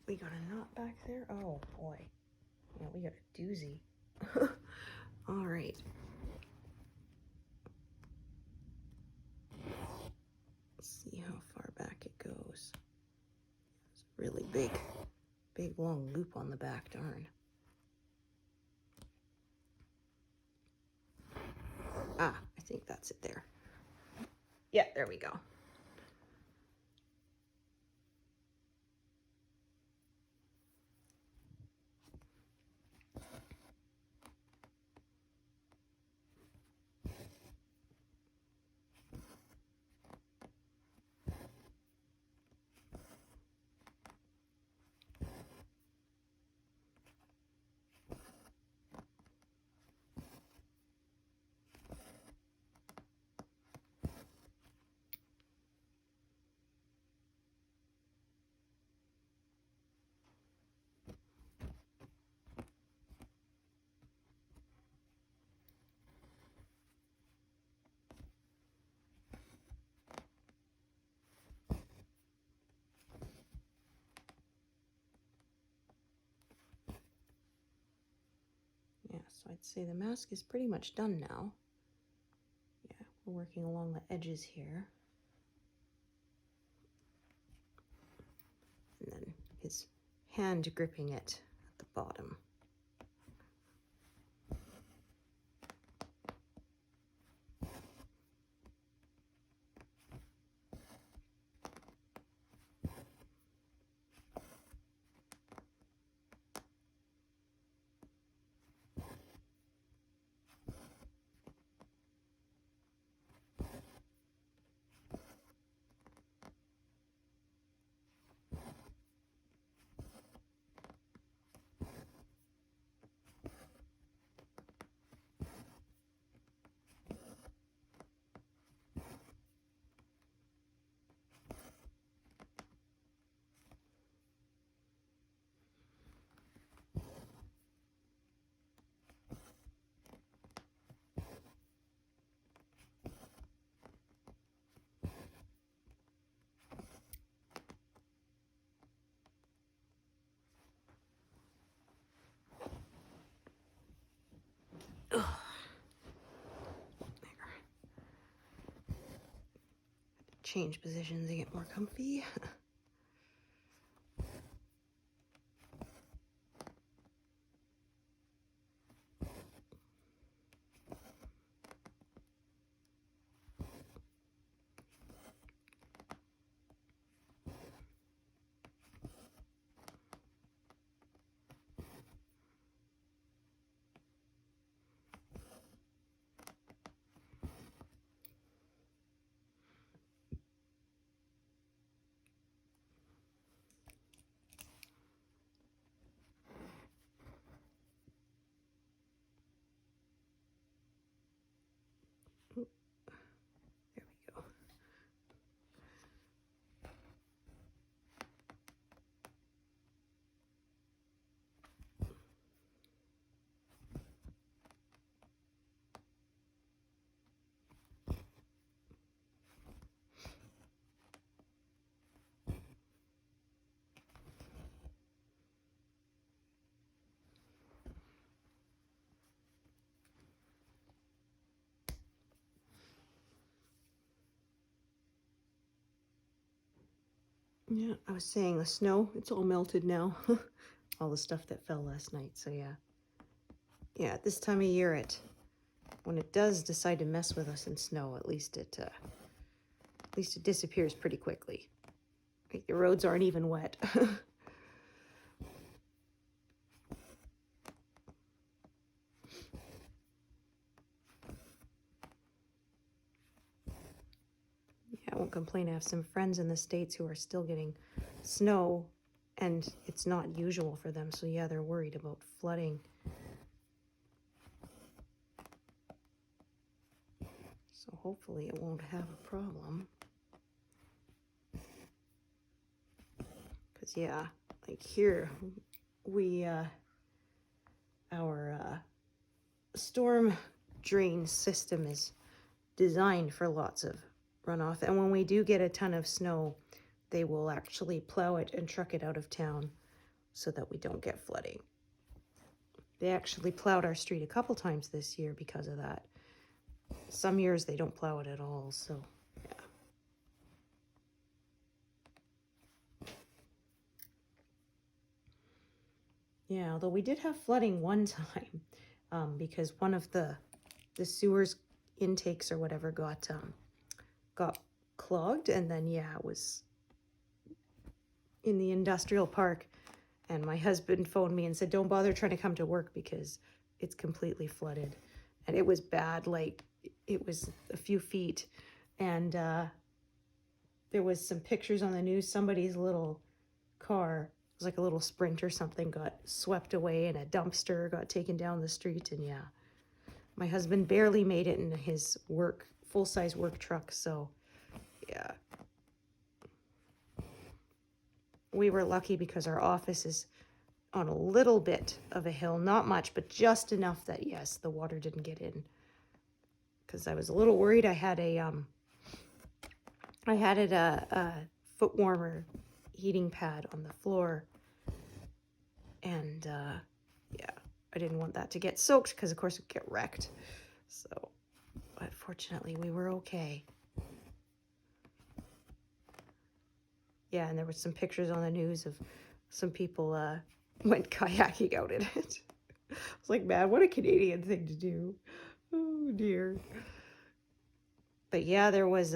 S1: We got a knot back there. Oh boy. Yeah, we got a doozy. All right. Let's see how far back it goes. It's a really big long loop on the back, darn. Ah, I think that's it there. Yeah, there we go. Yeah, so I'd say the mask is pretty much done now. working along the edges here. And then his hand gripping it at the bottom. Ugh. There. Change positions to get more comfy. There we go. Yeah, I was saying the snow, it's all melted now. All the stuff that fell last night, so yeah. Yeah, at this time of year, when it does decide to mess with us in snow, at least it disappears pretty quickly. Like, the roads aren't even wet. I won't complain. I have some friends in the States who are still getting snow, and it's not usual for them. So yeah, they're worried about flooding. So hopefully it won't have a problem. Because yeah, like here, our storm drain system is designed for lots of runoff, and when we do get a ton of snow, they will actually plow it and truck it out of town so that we don't get flooding. They actually plowed our street a couple times this year because of that. Some years they don't plow it at all, so yeah, although we did have flooding one time, because one of the sewers intakes or whatever got clogged, and then yeah, it was in the industrial park, and my husband phoned me and said, don't bother trying to come to work because it's completely flooded. And it was bad, like it was a few feet, and there was some pictures on the news. Somebody's little car, it was like a little Sprint or something, got swept away, and a dumpster got taken down the street. And yeah, my husband barely made it in his full-size work truck. So yeah, we were lucky because our office is on a little bit of a hill, not much, but just enough that yes, the water didn't get in. Because I was a little worried. I had a foot warmer heating pad on the floor, and yeah, I didn't want that to get soaked because of course it would get wrecked. So But fortunately, we were okay. Yeah, and there were some pictures on the news of some people went kayaking out in it. I was like, man, what a Canadian thing to do. Oh, dear. But yeah, there was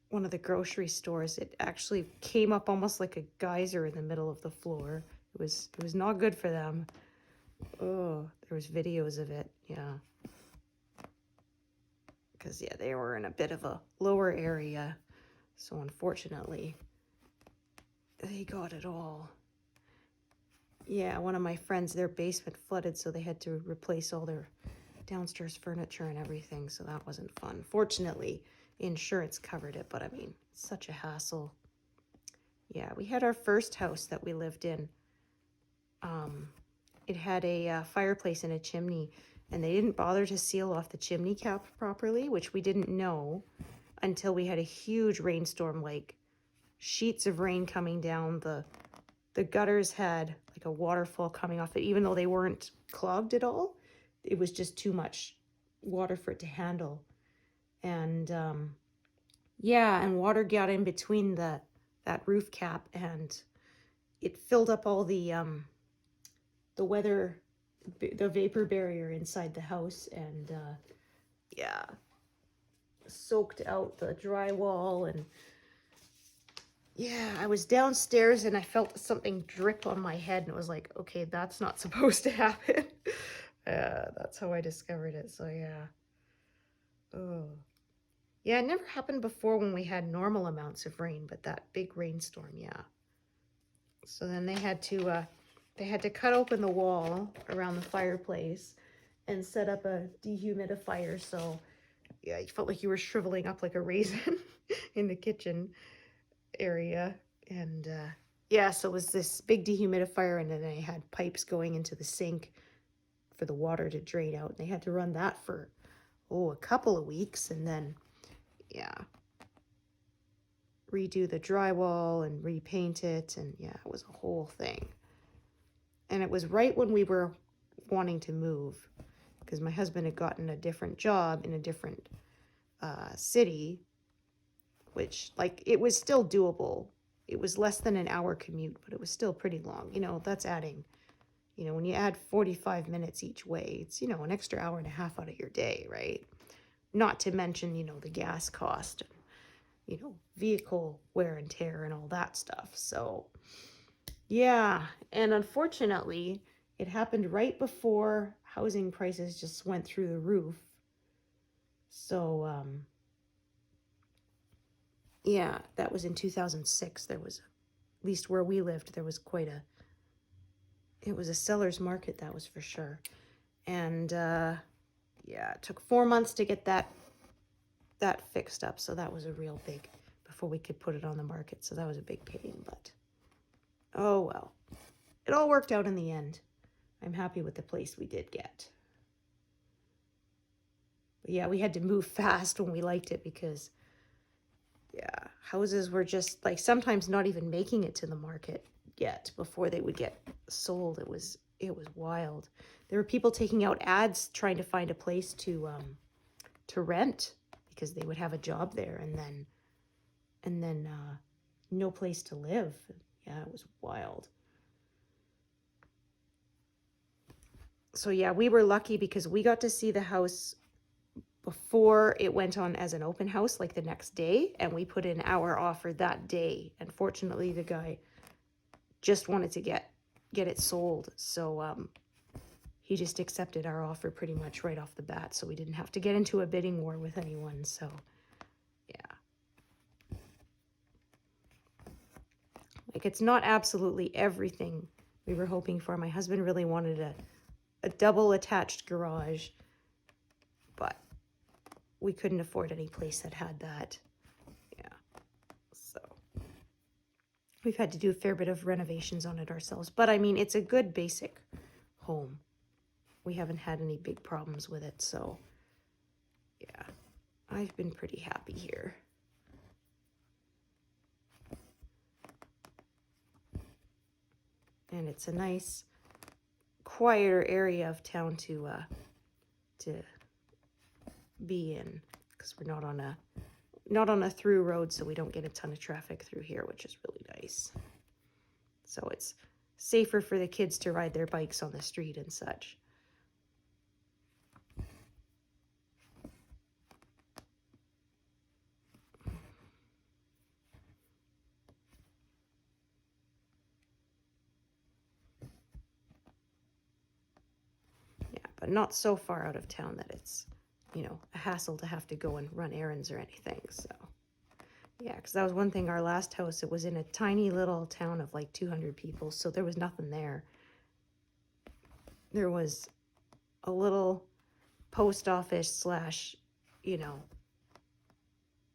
S1: one of the grocery stores. It actually came up almost like a geyser in the middle of the floor. It was not good for them. Oh, there was videos of it. Yeah. Because, yeah, they were in a bit of a lower area. So, unfortunately, they got it all. Yeah, one of my friends, their basement flooded, so they had to replace all their downstairs furniture and everything, so that wasn't fun. Fortunately, insurance covered it, but I mean, it's such a hassle. Yeah, we had our first house that we lived in. It had a fireplace and a chimney, and they didn't bother to seal off the chimney cap properly, which we didn't know until we had a huge rainstorm, like sheets of rain coming down. The gutters had like a waterfall coming off it, even though they weren't clogged at all. It was just too much water for it to handle. And yeah, and water got in between that roof cap, and it filled up all the vapor barrier inside the house, and yeah, soaked out the drywall. And yeah, I was downstairs and I felt something drip on my head, and it was like, okay, that's not supposed to happen. That's how I discovered it. So yeah. Oh. Yeah, it never happened before when we had normal amounts of rain, but that big rainstorm, yeah. So then they had to cut open the wall around the fireplace and set up a dehumidifier. So yeah, you felt like you were shriveling up like a raisin in the kitchen area. And yeah, so it was this big dehumidifier, and then they had pipes going into the sink for the water to drain out. And they had to run that for, a couple of weeks, and then, yeah, redo the drywall and repaint it. And yeah, it was a whole thing. And it was right when we were wanting to move, because my husband had gotten a different job in a different city, which, like, it was still doable. It was less than an hour commute, but it was still pretty long. That's adding, when you add 45 minutes each way, it's, an extra hour and a half out of your day, right? Not to mention, the gas cost, vehicle wear and tear and all that stuff. So, yeah. And unfortunately, it happened right before housing prices just went through the roof. So, yeah, that was in 2006. There was, at least where we lived, there was it was a seller's market, that was for sure. And yeah, it took 4 months to get that fixed up. So that was a real big, before we could put it on the market. So that was a big pain, but oh well. It all worked out in the end. I'm happy with the place we did get. But yeah, we had to move fast when we liked it, because yeah, houses were just like sometimes not even making it to the market yet before they would get sold. It was wild. There were people taking out ads trying to find a place to rent, because they would have a job there, and then no place to live. Yeah, it was wild. So yeah, we were lucky because we got to see the house before it went on as an open house, like the next day, and we put in our offer that day. And fortunately, the guy just wanted to get it sold, so he just accepted our offer pretty much right off the bat, so we didn't have to get into a bidding war with anyone. So yeah, like, it's not absolutely everything we were hoping for. My husband really wanted a double attached garage, but we couldn't afford any place that had that. Yeah, so we've had to do a fair bit of renovations on it ourselves, but I mean, it's a good basic home. We haven't had any big problems with it, so yeah, I've been pretty happy here. And it's a nice, quieter area of town to be in, because we're not on a through road, so we don't get a ton of traffic through here, which is really nice. So it's safer for the kids to ride their bikes on the street and such. Yeah, but not so far out of town that it's, you know, a hassle to have to go and run errands or anything, so. Yeah, because that was one thing, our last house, it was in a tiny little town of like 200 people, so there was nothing there. There was a little post office slash, you know,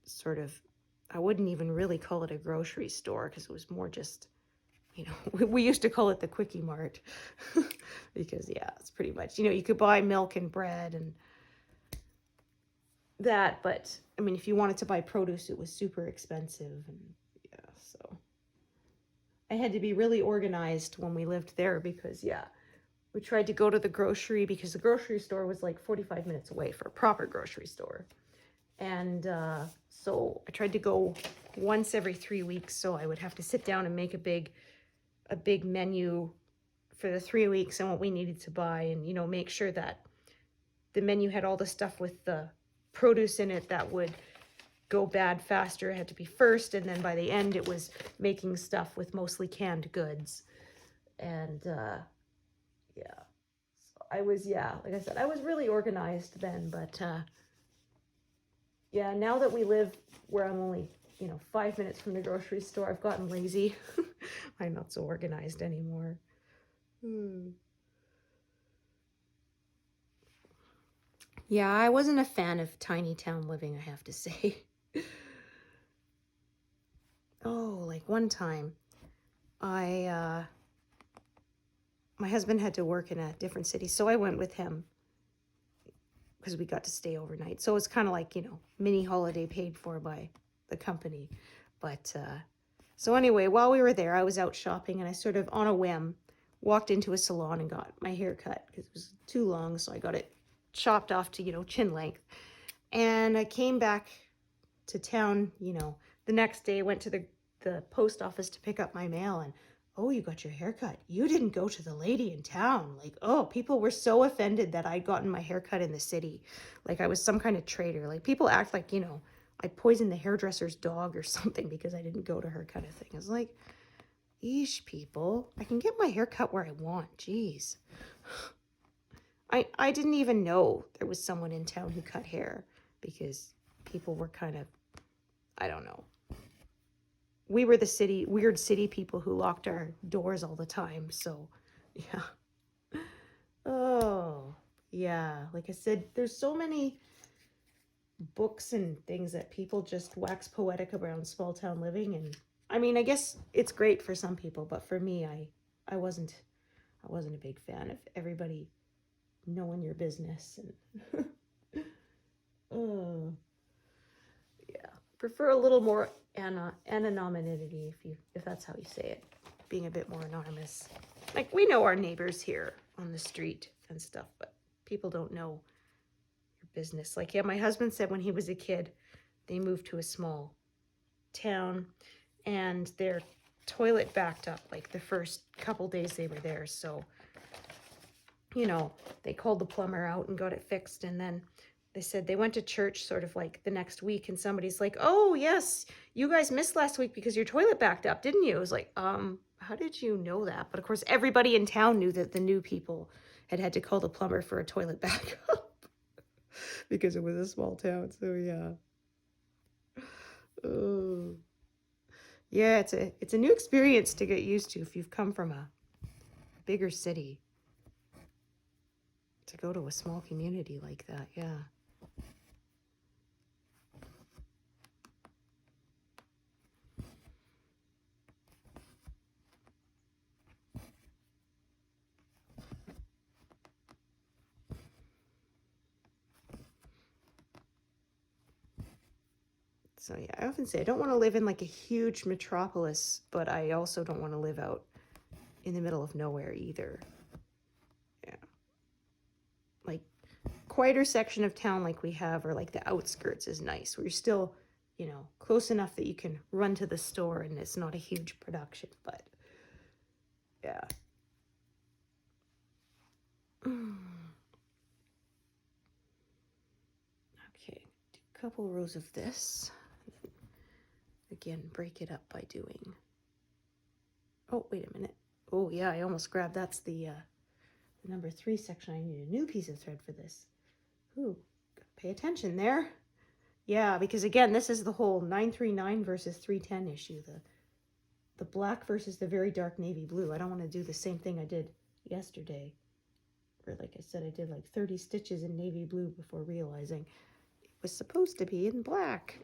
S1: sort of, I wouldn't even really call it a grocery store, because it was more just, you know, we used to call it the Quickie Mart, because, yeah, it's pretty much, you know, you could buy milk and bread and that, but, I mean, if you wanted to buy produce, it was super expensive, and, yeah, so. I had to be really organized when we lived there, because, yeah, we tried to go to the grocery, because the grocery store was like 45 minutes away for a proper grocery store. And so I tried to go once every 3 weeks, so I would have to sit down and make a big menu for the 3 weeks and what we needed to buy, and, you know, make sure that the menu had all the stuff with the produce in it that would go bad faster. It had to be first, and then by the end it was making stuff with mostly canned goods. And yeah, so I was, yeah, like I said, I was really organized then, but yeah, now that we live where I'm only, you know, 5 minutes from the grocery store, I've gotten lazy. I'm not so organized anymore. Yeah, I wasn't a fan of tiny town living, I have to say. Oh, like one time, my husband had to work in a different city, so I went with him because we got to stay overnight. So it's kind of like, you know, mini holiday paid for by the company. But so anyway, while we were there, I was out shopping, and I sort of on a whim walked into a salon and got my hair cut because it was too long, so I got it chopped off to, you know, chin length. And I came back to town, you know, the next day, went to the post office to pick up my mail, and oh, you got your hair cut. You didn't go to the lady in town. Like, oh, people were so offended that I'd gotten my hair cut in the city. Like I was some kind of traitor. Like people act like, you know, I poisoned the hairdresser's dog or something because I didn't go to her, kind of thing. I was like, eesh, people, I can get my hair cut where I want. Jeez. I didn't even know there was someone in town who cut hair, because people were kind of, I don't know. We were the weird city people who locked our doors all the time, so yeah. Oh, yeah. Like I said, there's so many books and things that people just wax poetic around small town living, and I mean, I guess it's great for some people, but for me, I wasn't a big fan of everybody knowing your business, and oh, yeah. Prefer a little more anonymity, if that's how you say it, being a bit more anonymous. Like, we know our neighbors here on the street and stuff, but people don't know your business. Like, yeah, my husband said when he was a kid, they moved to a small town, and their toilet backed up like the first couple days they were there. So, you know, they called the plumber out and got it fixed, and then they said they went to church sort of like the next week, and somebody's like, oh, yes, you guys missed last week because your toilet backed up, didn't you? It was like, how did you know that? But of course, everybody in town knew that the new people had to call the plumber for a toilet backup because it was a small town. So, yeah. Oh. Yeah, it's a new experience to get used to if you've come from a bigger city. To go to a small community like that, yeah. So yeah, I often say I don't want to live in like a huge metropolis, but I also don't want to live out in the middle of nowhere either. Yeah. Like quieter section of town like we have, or like the outskirts, is nice, where you're still, you know, close enough that you can run to the store and it's not a huge production, but yeah. Okay, do a couple rows of this. Again, break it up by doing. Oh, wait a minute. Oh yeah, I almost grabbed, that's the number 3 section. I need a new piece of thread for this. Ooh, pay attention there. Yeah, because again, this is the whole 939 versus 310 issue. The black versus the very dark navy blue. I don't want to do the same thing I did yesterday, where, like I said, I did like 30 stitches in navy blue before realizing it was supposed to be in black.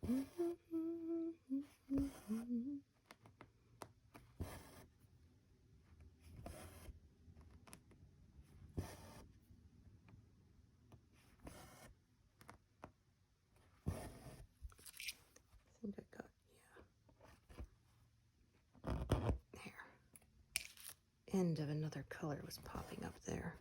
S1: I think I got, yeah. There. End of another color was popping up there.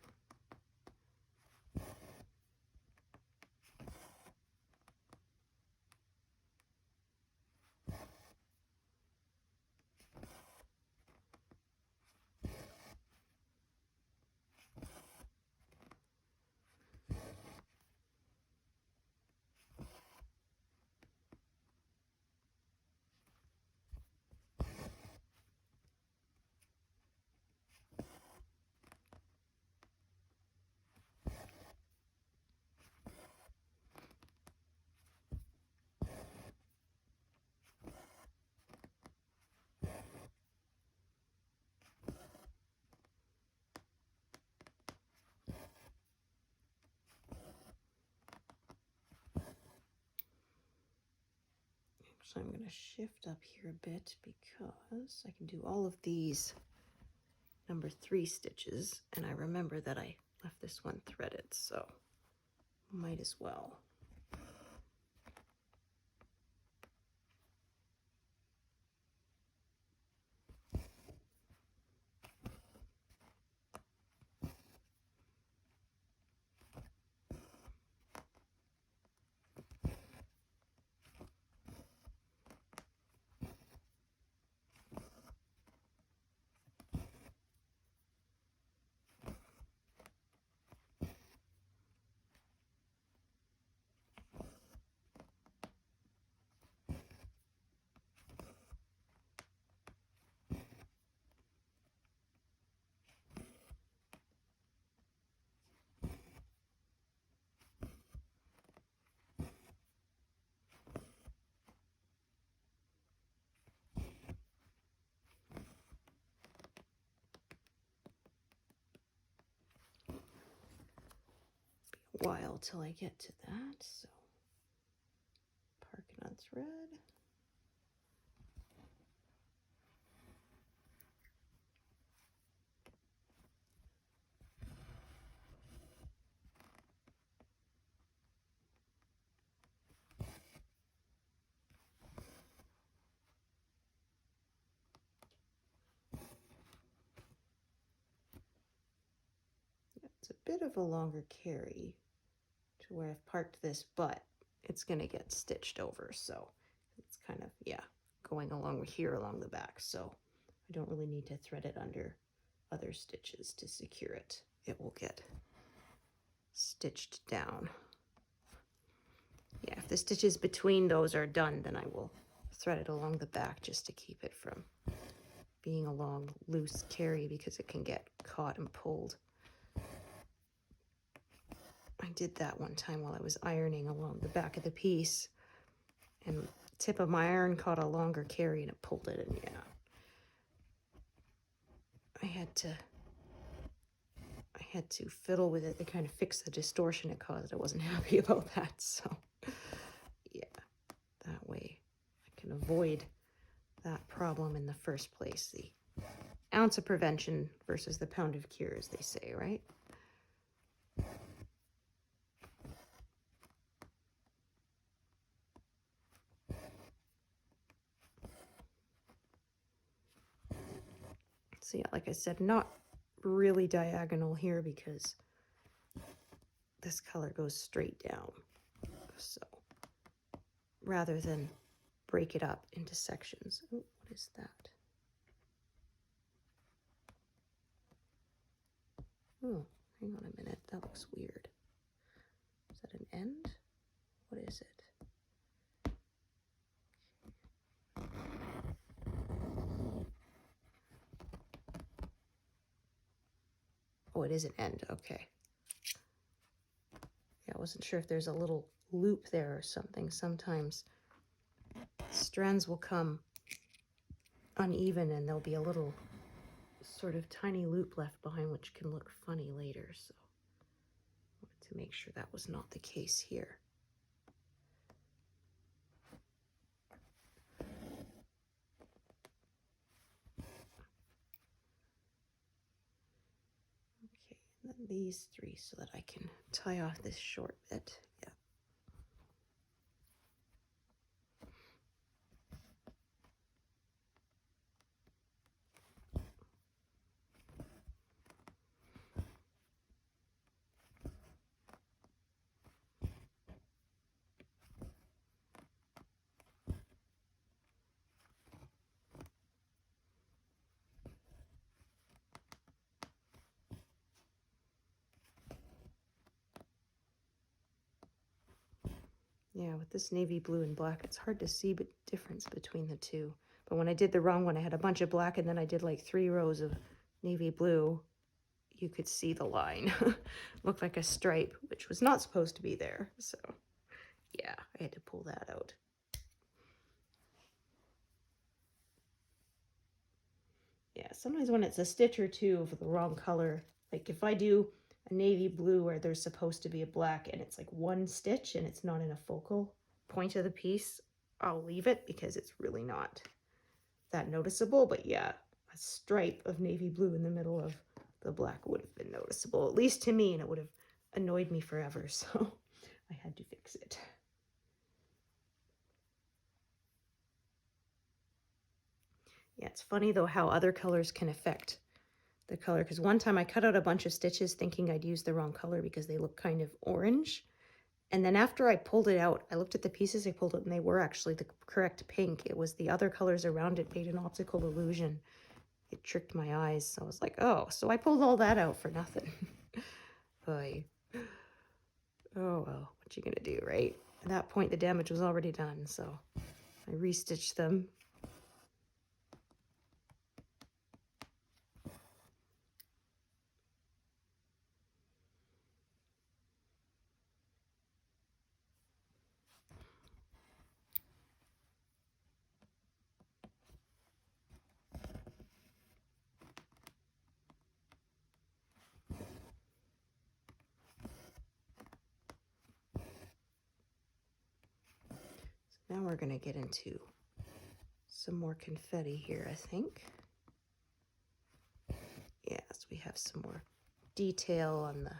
S1: So I'm going to shift up here a bit because I can do all of these number 3 stitches, and I remember that I left this one threaded, so might as well. While till I get to that, so parking on thread. It's a bit of a longer carry to where I've parked this, but it's going to get stitched over, so it's kind of, yeah, going along here along the back, so I don't really need to thread it under other stitches to secure it. It will get stitched down. Yeah, if the stitches between those are done, then I will thread it along the back just to keep it from being a long loose carry because it can get caught and pulled. I did that one time while I was ironing along the back of the piece, and the tip of my iron caught a longer carry and it pulled it, and yeah, I had to fiddle with it to kind of fix the distortion it caused. I wasn't happy about that, so yeah, that way I can avoid that problem in the first place. The ounce of prevention versus the pound of cure, as they say, right? So yeah, like I said, not really diagonal here because this color goes straight down. So rather than break it up into sections. Oh, what is that? Oh, hang on a minute. That looks weird. Is that an end? What is it? Oh, it is an end. Okay. Yeah, I wasn't sure if there's a little loop there or something. Sometimes strands will come uneven and there'll be a little sort of tiny loop left behind, which can look funny later. So I wanted to make sure that was not the case here. Okay, and then these three so that I can tie off this short bit. Yeah. Yeah, with this navy blue and black, it's hard to see the difference between the two. But when I did the wrong one, I had a bunch of black and then I did like 3 rows of navy blue. You could see the line. Looked like a stripe, which was not supposed to be there. So yeah, I had to pull that out. Yeah, sometimes when it's a stitch or two of the wrong color, like if I do a navy blue where there's supposed to be a black and it's like one stitch and it's not in a focal point of the piece, I'll leave it because it's really not that noticeable. But yeah, a stripe of navy blue in the middle of the black would have been noticeable, at least to me, and it would have annoyed me forever. So I had to fix it. Yeah, it's funny though how other colors can affect the color, because one time I cut out a bunch of stitches thinking I'd used the wrong color because they look kind of orange, and then after I pulled it out, I looked at the pieces I pulled out and they were actually the correct pink. It was the other colors around it made an optical illusion. It tricked my eyes, so I was like, oh, so I pulled all that out for nothing. Oy. Oh well, what you gonna do, right? At that point the damage was already done, so I restitched them. Now we're going to get into some more confetti here, I think. Yes, we have some more detail on the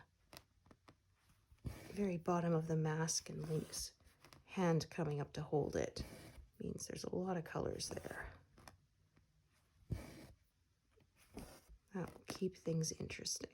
S1: very bottom of the mask, and Link's hand coming up to hold it means there's a lot of colors there. That will keep things interesting.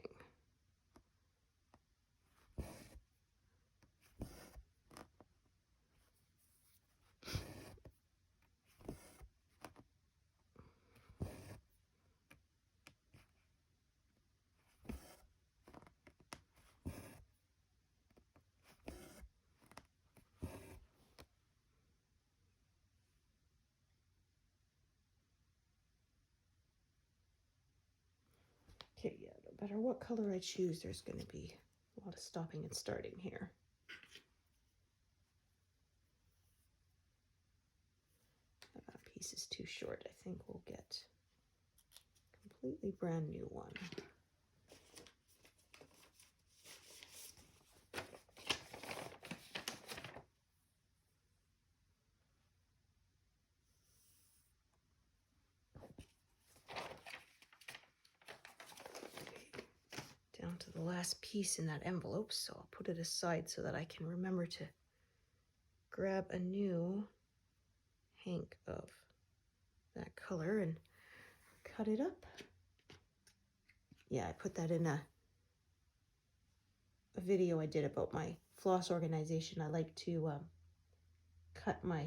S1: matter what color I choose, there's going to be a lot of stopping and starting here. That piece is too short. I think we'll get a completely brand new one. Down to the last piece in that envelope, so I'll put it aside so that I can remember to grab a new hank of that color and cut it up. Yeah, I put that in a video I did about my floss organization. I like to cut my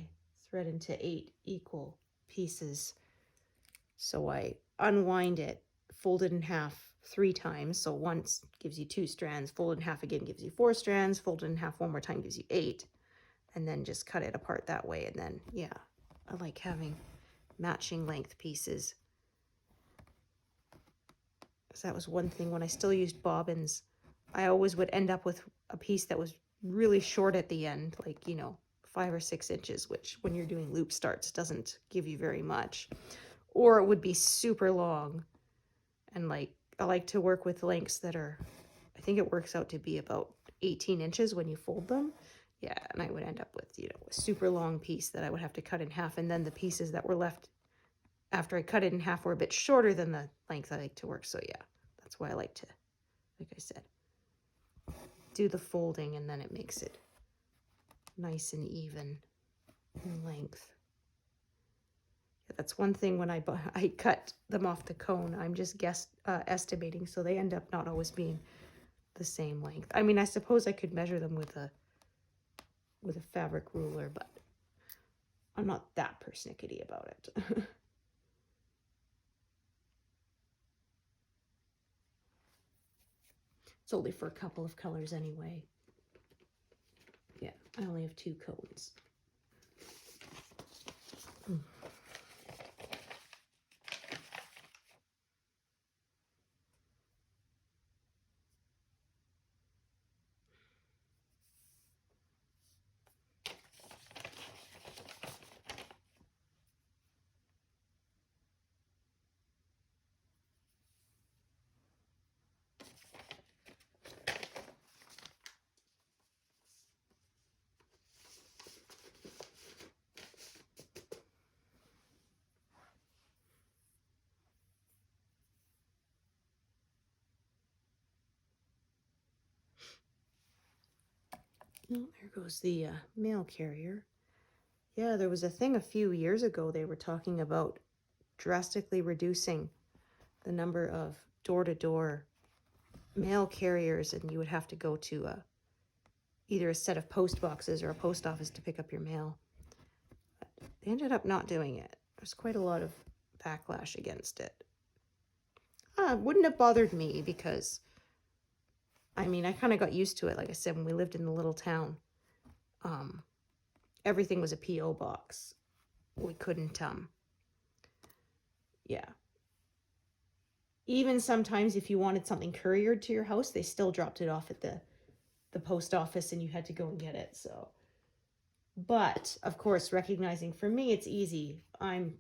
S1: thread into 8 equal pieces. So I unwind it, fold it in half 3 times. So once gives you 2 strands, fold it in half again gives you 4 strands, fold it in half one more time gives you 8. And then just cut it apart that way. And then, yeah, I like having matching length pieces. So that was one thing when I still used bobbins. I always would end up with a piece that was really short at the end, like, you know, 5 or 6 inches, which when you're doing loop starts doesn't give you very much. Or it would be super long. And like, I like to work with lengths that are, I think it works out to be about 18 inches when you fold them. Yeah, and I would end up with, you know, a super long piece that I would have to cut in half. And then the pieces that were left after I cut it in half were a bit shorter than the length I like to work. So yeah, that's why I like to, like I said, do the folding, and then it makes it nice and even in length. Yeah, that's one thing when I cut them off the cone, I'm just estimating, so they end up not always being the same length. I mean, I suppose I could measure them with a fabric ruler, but I'm not that persnickety about it. It's only for a couple of colors anyway. Yeah, I only have 2 cones. Oh, there goes the mail carrier. Yeah, there was a thing a few years ago. They were talking about drastically reducing the number of door-to-door mail carriers, and you would have to go to either a set of post boxes or a post office to pick up your mail. But they ended up not doing it. There's quite a lot of backlash against it. It wouldn't have bothered me because, I mean, I kind of got used to it. Like I said, when we lived in the little town, everything was a P.O. box. We couldn't, yeah. Even sometimes if you wanted something couriered to your house, they still dropped it off at the post office and you had to go and get it. So, but of course, recognizing for me, it's easy. I'm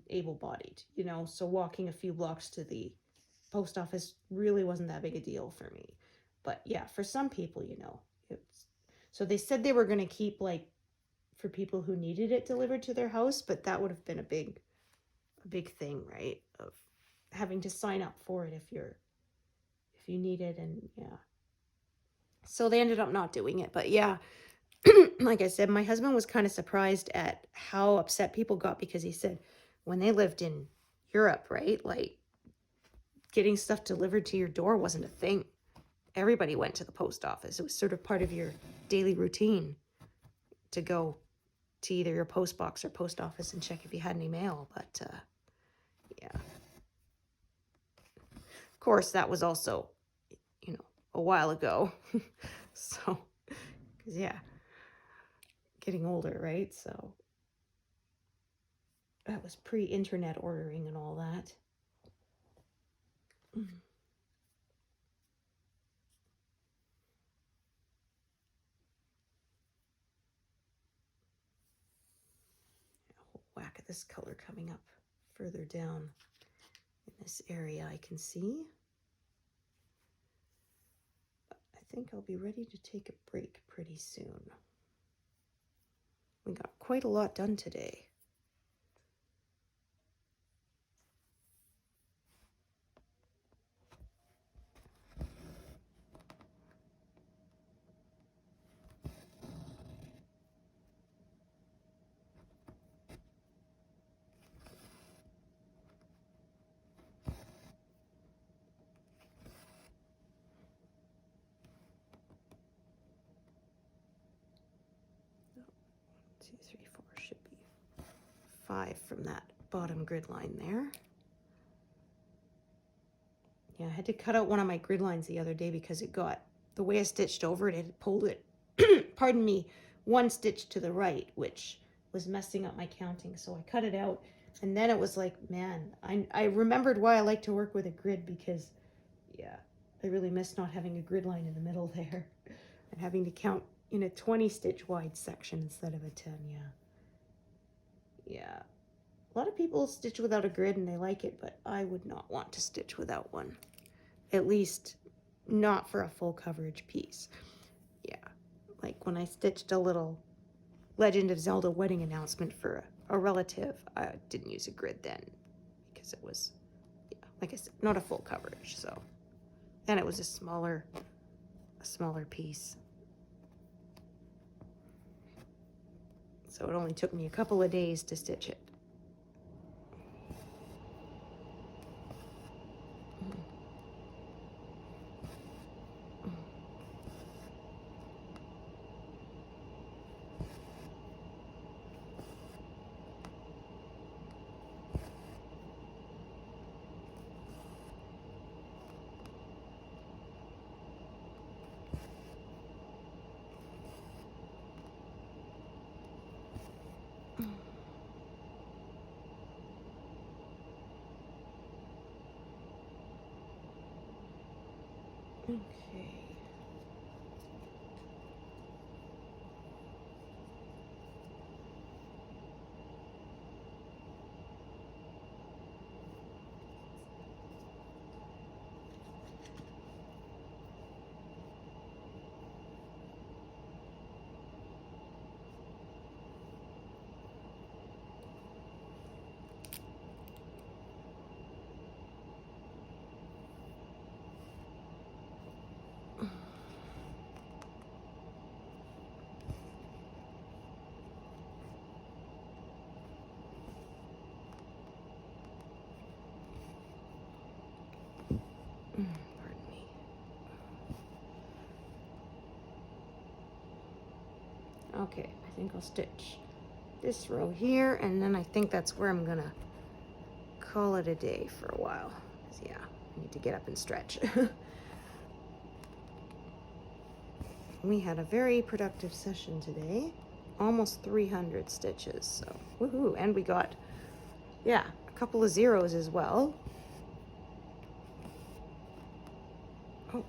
S1: able-bodied, you know, so walking a few blocks to the post office really wasn't that big a deal for me. But yeah, for some people, you know, so they said they were going to keep, like, for people who needed it delivered to their house, but that would have been a big thing, right? Of having to sign up for it if you need it, and yeah. So they ended up not doing it, but yeah, like I said, my husband was kind of surprised at how upset people got because he said when they lived in Europe, right, like getting stuff delivered to your door wasn't a thing. Everybody went to the post office. It was sort of part of your daily routine to go to either your post box or post office and check if you had any mail. But yeah, of course, that was also, you know, a while ago. So, because yeah, getting older, right? So that was pre-internet ordering and all that. whack of this color coming up further down in this area I can see. But I think I'll be ready to take a break pretty soon. We got quite a lot done today. Two, three, four, should be 5 from that bottom grid line there. Yeah, I had to cut out one of my grid lines the other day because it got, the way I stitched over it, it had pulled it, pardon me, 1 stitch to the right, which was messing up my counting. So I cut it out, and then it was like, man, I remembered why I like to work with a grid, because, yeah, I really miss not having a grid line in the middle there and having to count in a 20 stitch wide section instead of a 10. Yeah. A lot of people stitch without a grid and they like it, but I would not want to stitch without one. At least not for a full coverage piece. Yeah. Like when I stitched a little Legend of Zelda wedding announcement for a relative, I didn't use a grid then because it was, yeah, like I said, not a full coverage. So, and it was a smaller piece. So it only took me a couple of days to stitch it. Okay. Pardon me. Okay, I think I'll stitch this row here, and then I think that's where I'm gonna call it a day for a while. 'Cause, yeah, I need to get up and stretch. We had a very productive session today. Almost 300 stitches, so woohoo. And we got, yeah, a couple of zeros as well. Oh,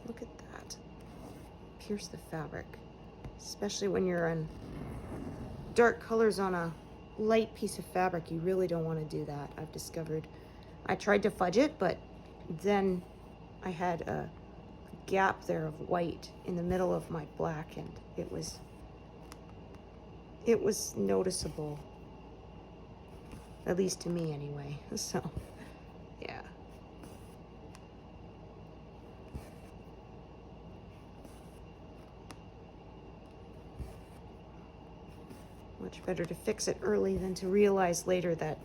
S1: look at that. Pierce the fabric. Especially when you're on dark colors on a light piece of fabric, you really don't want to do that, I've discovered. I tried to fudge it, but then I had a gap there of white in the middle of my black, and it was noticeable, at least to me anyway. So yeah, much better to fix it early than to realize later that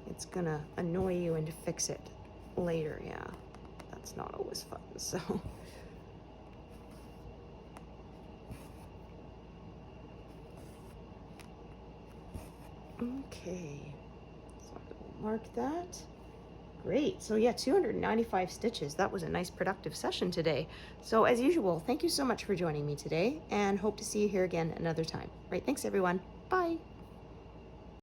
S1: it's gonna annoy you and to fix it later. Yeah, that's not always fun. So okay, so I'll mark that. Great. So yeah, 295 stitches. That was a nice productive session today. So as usual, thank you so much for joining me today, and hope to see you here again another time. Right, thanks everyone. Bye.